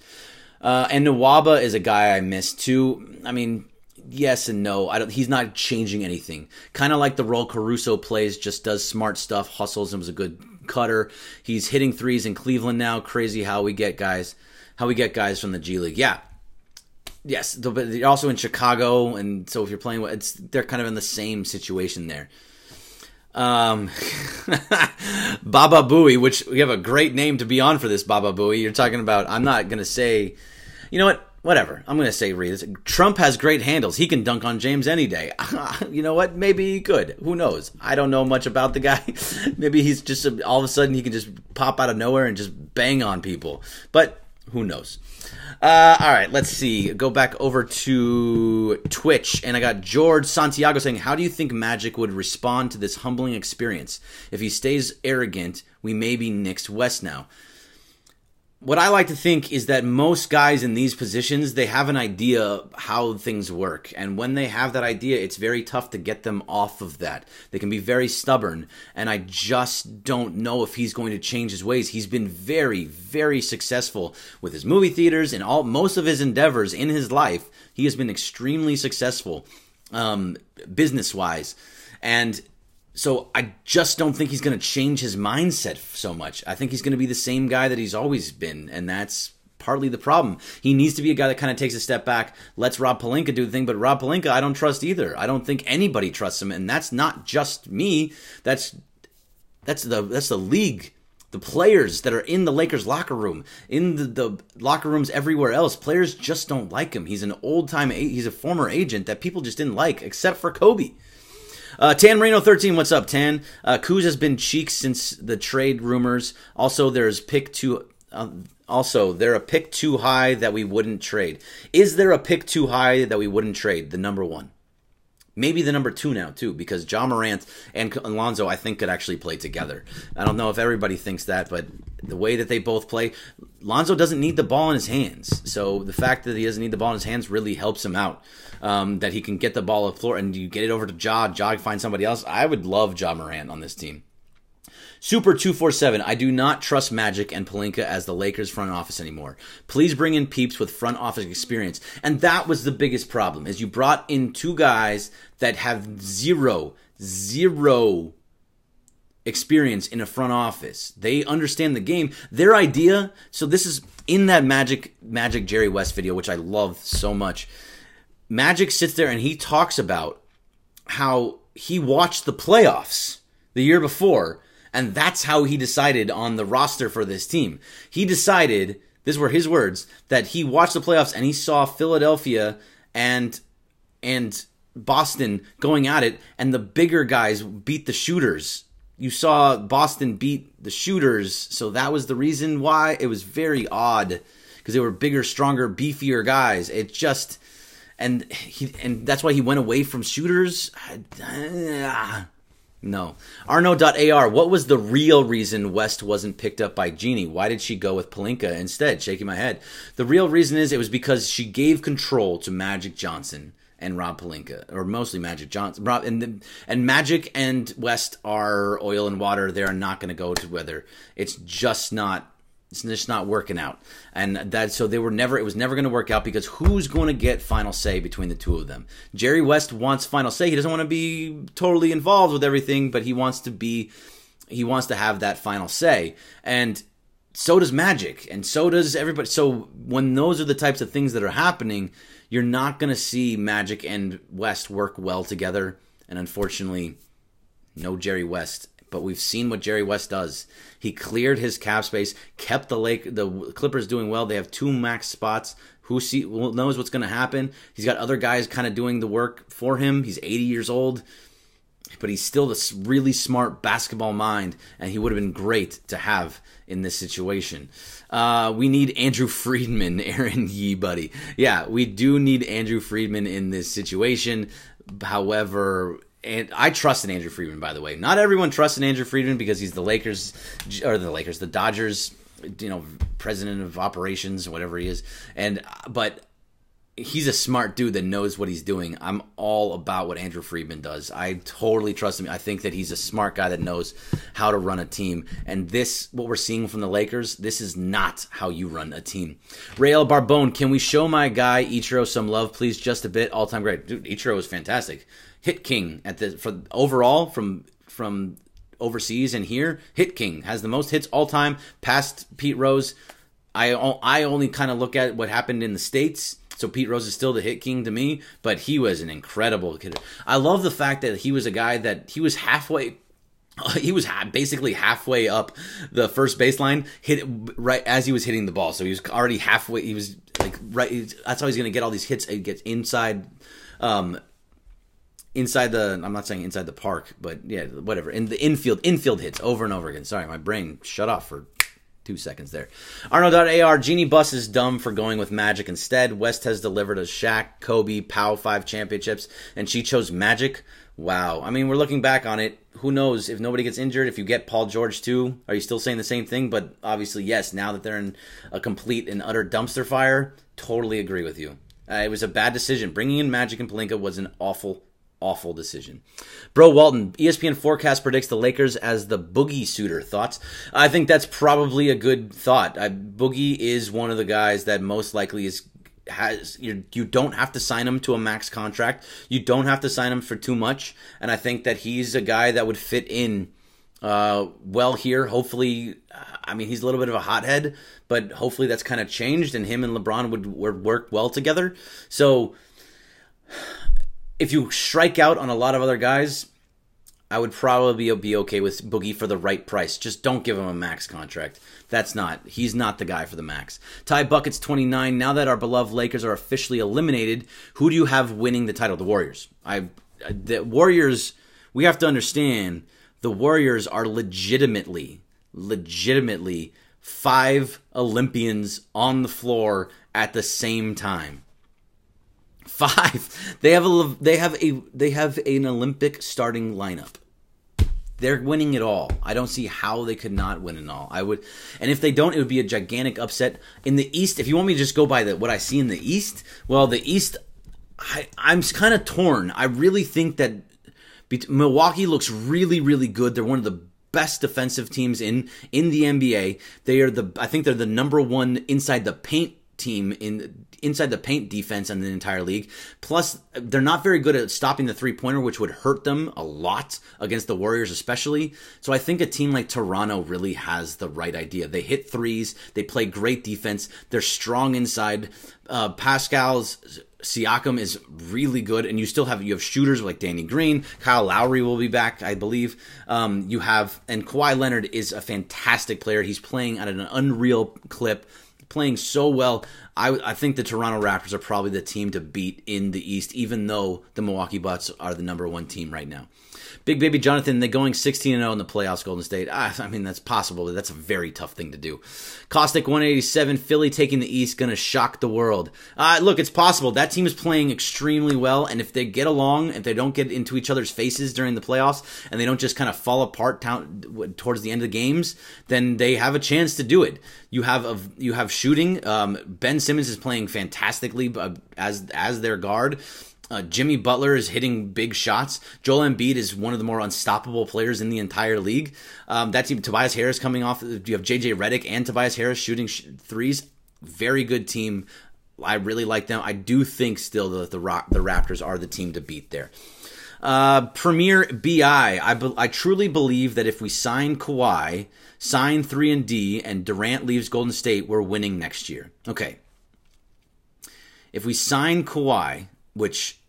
And Nwaba is a guy I miss too. I mean, yes and no. He's not changing anything. Kind of like the role Caruso plays, just does smart stuff, hustles, and was a good cutter. He's hitting threes in Cleveland now. Crazy how we get guys from the G League. Yeah. Yes, but they're also in Chicago, and so if you're playing, they're kind of in the same situation there. Baba Booey, which we have a great name to be on for this, Baba Booey. You're talking about, I'm not going to say, you know what? Whatever. I'm going to say, read this. Trump has great handles. He can dunk on James any day. You know what? Maybe he could. Who knows? I don't know much about the guy. Maybe he's just, all of a sudden, he can just pop out of nowhere and just bang on people. But who knows? All right, let's see. Go back over to Twitch, and I got George Santiago saying, how do you think Magic would respond to this humbling experience? If he stays arrogant, we may be Knicks West now. What I like to think is that most guys in these positions, they have an idea how things work. And when they have that idea, it's very tough to get them off of that. They can be very stubborn. And I just don't know if he's going to change his ways. He's been very, very successful with his movie theaters and most of his endeavors in his life. He has been extremely successful business-wise. And so I just don't think he's going to change his mindset so much. I think he's going to be the same guy that he's always been, and that's partly the problem. He needs to be a guy that kind of takes a step back, lets Rob Pelinka do the thing, but Rob Pelinka I don't trust either. I don't think anybody trusts him, and that's not just me. That's the league. The players that are in the Lakers locker room, in the locker rooms everywhere else, players just don't like him. He's he's a former agent that people just didn't like, except for Kobe. Tan Marino 13, what's up, Tan? Kuz has been cheeks since the trade rumors. Also, they're a pick too high that we wouldn't trade. Is there a pick too high that we wouldn't trade? The number one. Maybe the number two now, too, because Ja Morant and Alonzo, I think, could actually play together. I don't know if everybody thinks that, but the way that they both play, Lonzo doesn't need the ball in his hands. So the fact that he doesn't need the ball in his hands really helps him out. That he can get the ball up the floor and you get it over to Ja find somebody else. I would love Ja Morant on this team. Super247, I do not trust Magic and Pelinka as the Lakers front office anymore. Please bring in peeps with front office experience. And that was the biggest problem, is you brought in two guys that have zero experience in a front office. They understand the game. Their idea, so this is in that Magic Jerry West video, which I love so much. Magic sits there and he talks about how he watched the playoffs the year before, and that's how he decided on the roster for this team. He decided, these were his words, that he watched the playoffs and he saw Philadelphia and Boston going at it, and the bigger guys beat the shooters. You saw Boston beat the shooters, so that was the reason why. It was very odd, because they were bigger, stronger, beefier guys. It just... And that's why he went away from shooters? No. Arno.ar, what was the real reason West wasn't picked up by Jeannie? Why did she go with Pelinka instead? Shaking my head. The real reason is it was because she gave control to Magic Johnson and Rob Pelinka, or mostly Magic Johnson. And Magic and West are oil and water. They are not going to go together. It's just not working out. And it was never going to work out, because who's going to get final say between the two of them? Jerry West wants final say. He doesn't want to be totally involved with everything, but he wants to have that final say. And so does Magic, and so does everybody. So when those are the types of things that are happening, you're not going to see Magic and West work well together. And unfortunately, no Jerry West. But we've seen what Jerry West does. He cleared his cap space, kept the Clippers doing well. They have 2 max spots. Who knows what's going to happen? He's got other guys kind of doing the work for him. He's 80 years old. but he's still this really smart basketball mind, and he would have been great to have in this situation. We need Andrew Friedman, Aaron Yee, buddy. Yeah, we do need Andrew Friedman in this situation. However, and I trust in Andrew Friedman, by the way. Not everyone trusts in Andrew Friedman because he's the Dodgers, president of operations, whatever he is. But he's a smart dude that knows what he's doing. I'm all about what Andrew Friedman does. I totally trust him. I think that he's a smart guy that knows how to run a team. And what we're seeing from the Lakers, this is not how you run a team. Rael Barbone, can we show my guy Ichiro some love, please? Just a bit. All-time great. Dude, Ichiro is fantastic. Hit king overall from overseas and here. Hit king has the most hits all time, past Pete Rose. I only kind of look at what happened in the States. So Pete Rose is still the hit king to me, but he was an incredible kid. I love the fact that he was a guy that he was basically halfway up the first baseline, hit it right as he was hitting the ball. So he was already halfway. He was like right. That's how he's going to get all these hits. He gets inside, inside the. I'm not saying inside the park, but yeah, whatever. In the infield hits over and over again. Sorry, my brain shut off for 2 seconds there. Arno.ar, Genie Bus is dumb for going with Magic instead. West has delivered a Shaq, Kobe, Pow 5 championships, and she chose Magic. Wow. I mean, we're looking back on it. Who knows if nobody gets injured, if you get Paul George too, are you still saying the same thing? But obviously, yes, now that they're in a complete and utter dumpster fire, totally agree with you. It was a bad decision. Bringing in Magic and Pelinka was an awful decision. Bro Walton, ESPN forecast predicts the Lakers as the Boogie suitor. Thoughts? I think that's probably a good thought. Boogie is one of the guys that most likely you don't have to sign him to a max contract. You don't have to sign him for too much. And I think that he's a guy that would fit in well here. Hopefully, I mean, he's a little bit of a hothead, but hopefully that's kind of changed and him and LeBron would work well together. So if you strike out on a lot of other guys, I would probably be okay with Boogie for the right price. Just don't give him a max contract. He's not the guy for the max. Ty Buckets 29. Now that our beloved Lakers are officially eliminated, who do you have winning the title? The Warriors. The Warriors, we have to understand, the Warriors are legitimately 5 Olympians on the floor at the same time. 5. They have an Olympic starting lineup. They're winning it all. I don't see how they could not win it all. And if they don't, it would be a gigantic upset in the East. If you want me to just go by what I see in the East, well, the East, I'm kind of torn. I really think that Milwaukee looks really, really good. They're one of the best defensive teams in the NBA. I think they're the number one inside the paint team inside the paint defense in the entire league. Plus, they're not very good at stopping the three-pointer, which would hurt them a lot against the Warriors especially. So I think a team like Toronto really has the right idea. They hit threes. They play great defense. They're strong inside. Pascal's Siakam is really good, and you have shooters like Danny Green. Kyle Lowry will be back, I believe. And Kawhi Leonard is a fantastic player. He's playing at an unreal clip, playing so well. I think the Toronto Raptors are probably the team to beat in the East, even though the Milwaukee Bucks are the number one team right now. Big Baby Jonathan, they're going 16-0 in the playoffs, Golden State. I mean, that's possible, but that's a very tough thing to do. Caustic 187, Philly taking the East, going to shock the world. Look, it's possible. That team is playing extremely well, and if they get along, if they don't get into each other's faces during the playoffs, and they don't just kind of fall apart towards the end of the games, then they have a chance to do it. You have shooting. Ben Simmons is playing fantastically as their guard. Jimmy Butler is hitting big shots. Joel Embiid is one of the more unstoppable players in the entire league. That team, Tobias Harris coming off. You have JJ Redick and Tobias Harris shooting threes. Very good team. I really like them. I do think still that the Raptors are the team to beat there. Premier BI. I truly believe that if we sign Kawhi, sign 3-and-D, and Durant leaves Golden State, we're winning next year. Okay. If we sign Kawhi, which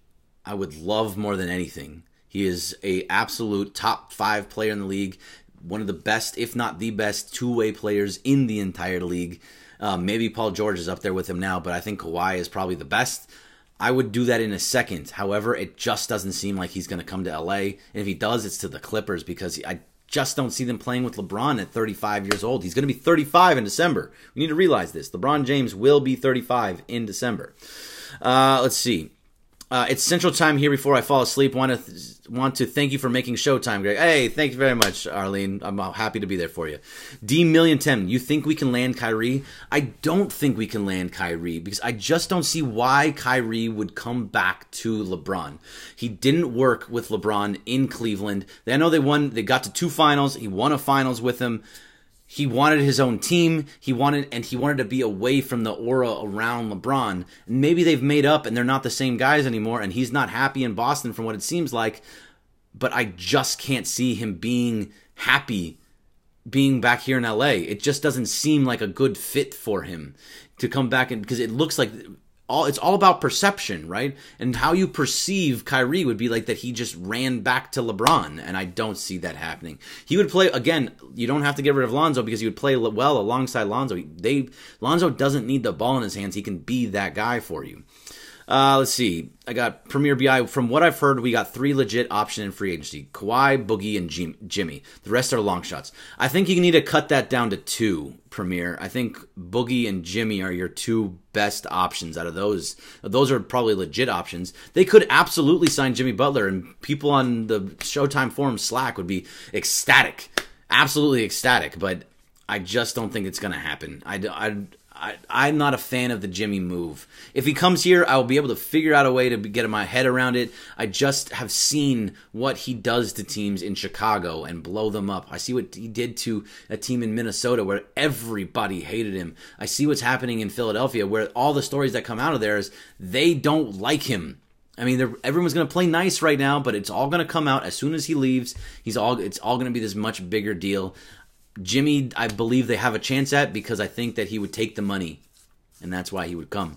I would love more than anything. He is a absolute top 5 player in the league, one of the best, if not the best, two-way players in the entire league. Maybe Paul George is up there with him now, but I think Kawhi is probably the best. I would do that in a second. However, it just doesn't seem like he's going to come to LA. And if he does, it's to the Clippers, because I just don't see them playing with LeBron at 35 years old. He's going to be 35 in December. We need to realize this. LeBron James will be 35 in December. Let's see. It's Central Time here before I fall asleep. Want to thank you for making Showtime, Greg. Hey, thank you very much, Arlene. I'm happy to be there for you. D10010, you think we can land Kyrie? I don't think we can land Kyrie, because I just don't see why Kyrie would come back to LeBron. He didn't work with LeBron in Cleveland. I know they got to 2 finals. He won a finals with him. He wanted his own team. He wanted to be away from the aura around LeBron. And maybe they've made up and they're not the same guys anymore, and he's not happy in Boston from what it seems like. But I just can't see him being happy being back here in LA. It just doesn't seem like a good fit for him to come back, because it looks like it's all about perception, right? And how you perceive Kyrie would be like that he just ran back to LeBron, and I don't see that happening. He would play, again, you don't have to get rid of Lonzo, because he would play well alongside Lonzo. Lonzo doesn't need the ball in his hands. He can be that guy for you. Let's see. I got Premier BI. From what I've heard, we got 3 legit options in free agency: Kawhi, Boogie, and Jimmy. The rest are long shots. I think you need to cut that down to 2, Premier. I think Boogie and Jimmy are your 2 best options out of those. Those are probably legit options. They could absolutely sign Jimmy Butler, and people on the Showtime Forum Slack would be ecstatic. Absolutely ecstatic, but I just don't think it's going to happen. I'm not a fan of the Jimmy move. If he comes here, I will be able to figure out a way to get my head around it. I just have seen what he does to teams in Chicago and blow them up. I see what he did to a team in Minnesota where everybody hated him. I see what's happening in Philadelphia, where all the stories that come out of there is they don't like him. I mean, everyone's going to play nice right now, but it's all going to come out as soon as he leaves. It's all going to be this much bigger deal. Jimmy, I believe they have a chance at, because I think that he would take the money, and that's why he would come.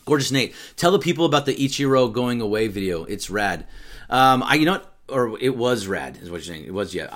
Gorgeous Nate, tell the people about the Ichiro going away video. It's rad. You know what? Or it was rad, is what you're saying. It was, yeah.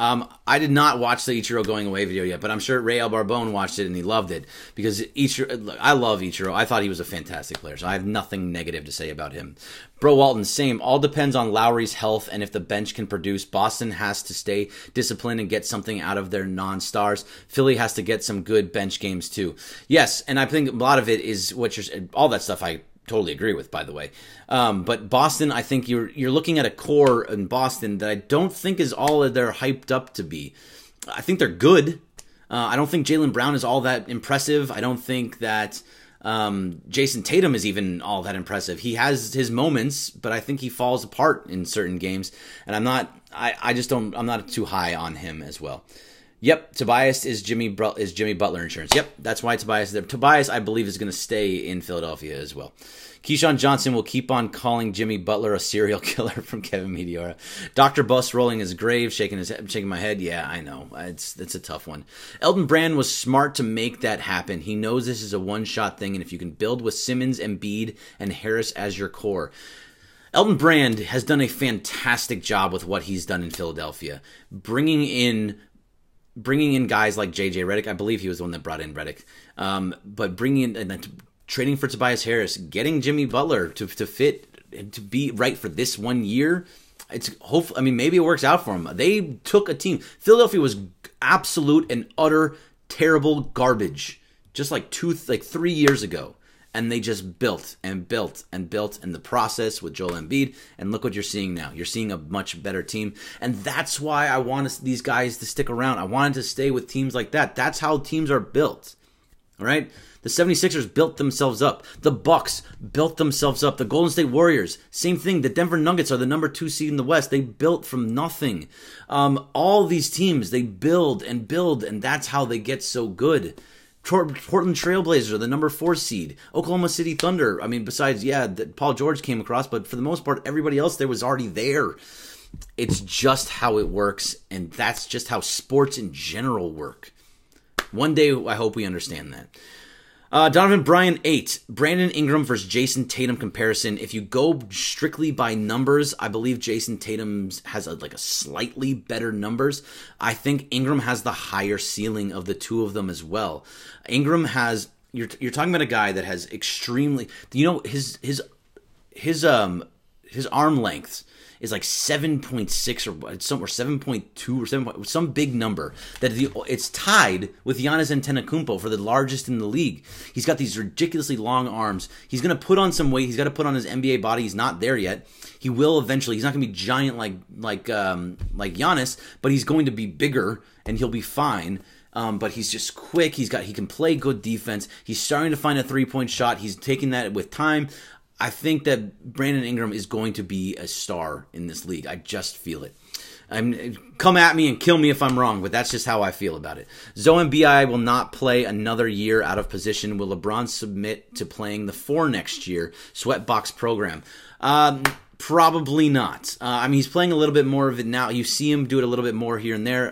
I did not watch the Ichiro going away video yet, but I'm sure Ray Barbone watched it and he loved it, because Ichiro, look, I love Ichiro. I thought he was a fantastic player, so I have nothing negative to say about him. Bro Walton, same. All depends on Lowry's health and if the bench can produce. Boston has to stay disciplined and get something out of their non-stars. Philly has to get some good bench games too. Yes, and I think a lot of it is what all that stuff I totally agree with, by the way. But Boston, I think you're looking at a core in Boston that I don't think is all that they're hyped up to be. I think they're good. I don't think Jaylen Brown is all that impressive. I don't think that Jason Tatum is even all that impressive. He has his moments, but I think he falls apart in certain games. And I'm not too high on him as well. Yep, Tobias is Jimmy Butler insurance. Yep, that's why Tobias is there. Tobias, I believe, is going to stay in Philadelphia as well. Keyshawn Johnson will keep on calling Jimmy Butler a serial killer from Kevin Meteora. Dr. Bus rolling his grave, shaking my head. Yeah, I know. It's a tough one. Elton Brand was smart to make that happen. He knows this is a one-shot thing, and if you can build with Simmons, Embiid, and Harris as your core. Elton Brand has done a fantastic job with what he's done in Philadelphia. Bringing in guys like J.J. Redick. I believe he was the one that brought in Redick. But bringing in and then trading for Tobias Harris, getting Jimmy Butler to fit and to be right for this 1 year. It's hopefully, I mean, maybe it works out for him. They took a team. Philadelphia was absolute and utter terrible garbage just like 3 years ago. And they just built and built and built in the process with Joel Embiid. And look what you're seeing now. You're seeing a much better team. And that's why I want these guys to stick around. I wanted to stay with teams like that. That's how teams are built. All right? The 76ers built themselves up. The Bucks built themselves up. The Golden State Warriors, same thing. The Denver Nuggets are the number 2 seed in the West. They built from nothing. All these teams, they build, and that's how they get so good. Portland Trailblazers are the number 4 seed. Oklahoma City Thunder, I mean, besides, Paul George came across, but for the most part, everybody else there was already there. It's just how it works, and that's just how sports in general work. One day, I hope we understand that. Donovan Bryan 8. Brandon Ingram versus Jason Tatum comparison. If you go strictly by numbers, I believe Jason Tatum has a slightly better numbers. I think Ingram has the higher ceiling of the two of them as well. Ingram has, you're talking about a guy that has extremely, his his arm length is like 7.6 or somewhere 7.2 or 7, some big number that it's tied with Giannis Antetokounmpo for the largest in the league. He's got these ridiculously long arms. He's going to put on some weight. He's got to put on his NBA body. He's not there yet. He will eventually. He's not going to be giant like Giannis, but he's going to be bigger and he'll be fine. But he's just quick. He can play good defense. He's starting to find a 3-point shot. He's taking that with time. I think that Brandon Ingram is going to be a star in this league. I just feel it. Come at me and kill me if I'm wrong, but that's just how I feel about it. Zoe Bi will not play another year out of position. Will LeBron submit to playing the 4 next year? Sweatbox program. Probably not. I mean, he's playing a little bit more of it now. You see him do it a little bit more here and there.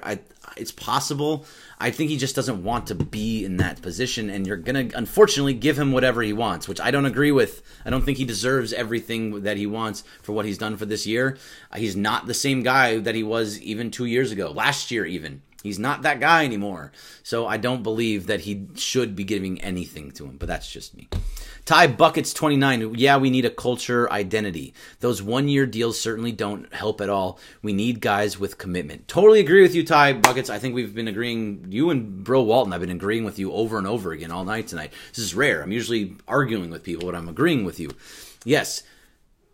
It's possible. I think he just doesn't want to be in that position, and you're going to, unfortunately, give him whatever he wants, which I don't agree with. I don't think he deserves everything that he wants for what he's done for this year. He's not the same guy that he was even 2 years ago, last year even. He's not that guy anymore. So I don't believe that he should be giving anything to him, but that's just me. Ty Buckets 29. Yeah, we need a culture identity. Those 1-year deals certainly don't help at all. We need guys with commitment. Totally agree with you, Ty Buckets. I think we've been agreeing, you and Bro Walton, I've been agreeing with you over and over again all night tonight. This is rare. I'm usually arguing with people, but I'm agreeing with you. Yes,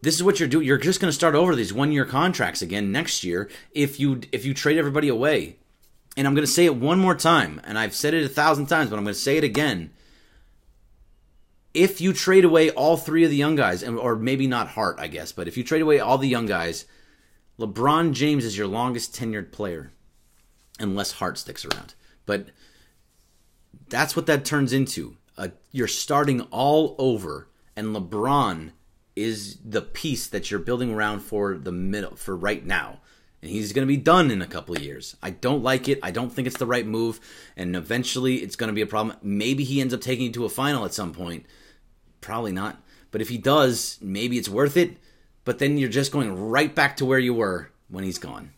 this is what you're doing. You're just going to start over these 1-year contracts again next year if you trade everybody away. And I'm going to say it one more time, and I've said it 1,000 times, but I'm going to say it again. If you trade away all 3 of the young guys, or maybe not Hart, I guess, but if you trade away all the young guys, LeBron James is your longest tenured player, unless Hart sticks around. But that's what that turns into. You're starting all over, and LeBron is the piece that you're building around for the middle, for right now. And he's going to be done in a couple of years. I don't like it. I don't think it's the right move. And eventually it's going to be a problem. Maybe he ends up taking you to a final at some point. Probably not. But if he does, maybe it's worth it. But then you're just going right back to where you were when he's gone.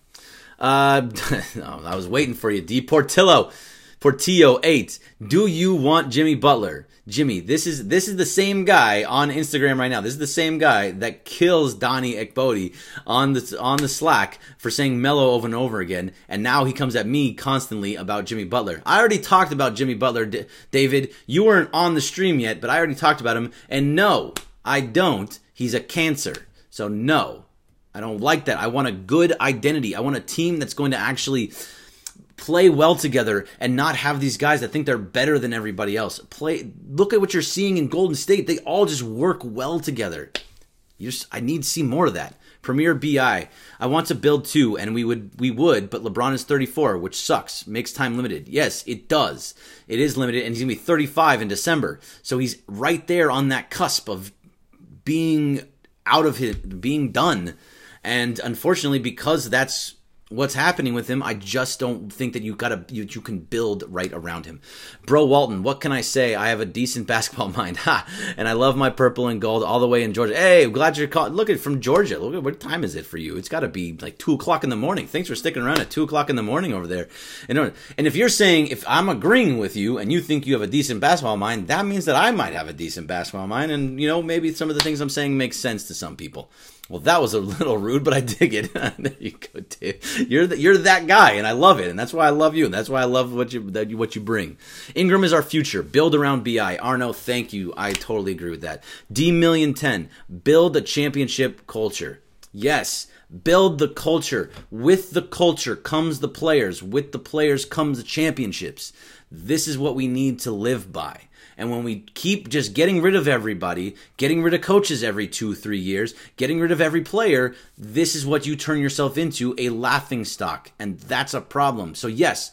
I was waiting for you. D. Portillo 8. Do you want Jimmy Butler? Jimmy, this is the same guy on Instagram right now. This is the same guy that kills Donnie Ekbodi on the Slack for saying Melo over and over again, and now he comes at me constantly about Jimmy Butler. I already talked about Jimmy Butler, David. You weren't on the stream yet, but I already talked about him, and no, I don't. He's a cancer. So no, I don't like that. I want a good identity. I want a team that's going to actually play well together and not have these guys that think they're better than everybody else. Look at what you're seeing in Golden State. They all just work well together. I need to see more of that. Premier BI. I want to build 2, and we would, but LeBron is 34, which sucks. Makes time limited. Yes, it does. It is limited, and he's going to be 35 in December. So he's right there on that cusp of being being done. And unfortunately, because that's what's happening with him, I just don't think that you can build right around him. Bro Walton, what can I say? I have a decent basketball mind. Ha! And I love my purple and gold all the way in Georgia. Hey, I'm glad you're calling. Look at from Georgia. Look at what time is it for you? It's got to be like 2 o'clock in the morning. Thanks for sticking around at 2 o'clock in the morning over there. And if you're saying, if I'm agreeing with you and you think you have a decent basketball mind, that means that I might have a decent basketball mind. And, maybe some of the things I'm saying make sense to some people. Well, that was a little rude, but I dig it. There you go, Dave. You're that guy, and I love it, and that's why I love you, and that's why I love what you bring. Ingram is our future. Build around BI. Arno, thank you. I totally agree with that. D1001000. Build a championship culture. Yes. Build the culture. With the culture comes the players. With the players comes the championships. This is what we need to live by. And when we keep just getting rid of everybody, getting rid of coaches every 2-3 years, getting rid of every player, this is what you turn yourself into, a laughingstock. And that's a problem. So yes,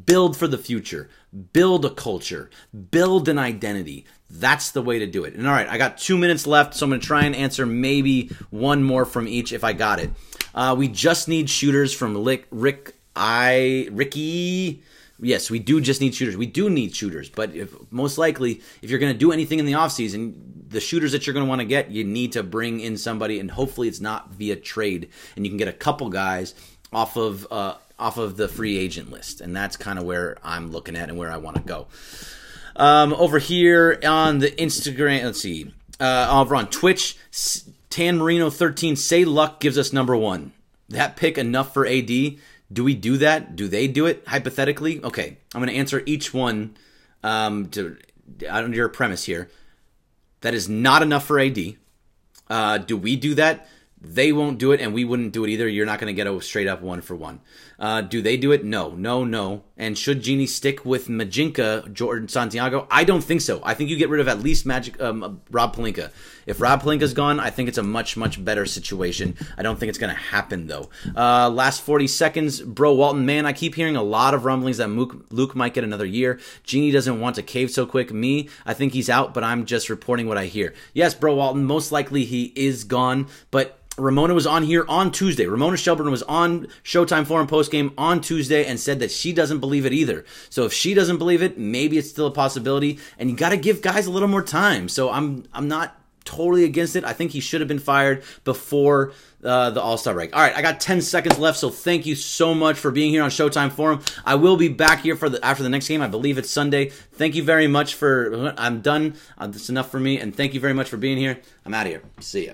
build for the future. Build a culture. Build an identity. That's the way to do it. And all right, I got 2 minutes left, so I'm going to try and answer maybe one more from each if I got it. We just need shooters from Ricky. Yes, we do just need shooters. We do need shooters, but most likely, if you're going to do anything in the offseason, the shooters that you're going to want to get, you need to bring in somebody, and hopefully it's not via trade, and you can get a couple guys off of the free agent list, and that's kind of where I'm looking at and where I want to go. Over here on the Instagram, let's see. Over on Twitch, Tan Marino 13, say luck gives us number 1. That pick enough for AD? Do we do that? Do they do it, hypothetically? Okay, I'm going to answer each one under your premise here. That is not enough for AD. Do we do that? They won't do it, and we wouldn't do it either. You're not going to get a straight-up 1-for-1. Do they do it? No, no, no. And should Genie stick with Majinka, Jordan Santiago? I don't think so. I think you get rid of at least Rob Pelinka. If Rob Pelinka's gone, I think it's a much, much better situation. I don't think it's going to happen, though. Last 40 seconds, Bro Walton. Man, I keep hearing a lot of rumblings that Luke might get another year. Genie doesn't want to cave so quick. Me, I think he's out, but I'm just reporting what I hear. Yes, Bro Walton, most likely he is gone, but Ramona was on here on Tuesday. Ramona Shelburne was on ShowtimeForum postgame on Tuesday and said that she doesn't believe it either. So if she doesn't believe it, maybe it's still a possibility. And you got to give guys a little more time. So I'm not totally against it. I think he should have been fired before the All-Star break. All right, I got 10 seconds left, so thank you so much for being here on ShowtimeForum. I will be back here after the next game. I believe it's Sunday. Thank you very much I'm done. That's enough for me, and thank you very much for being here. I'm out of here. See ya.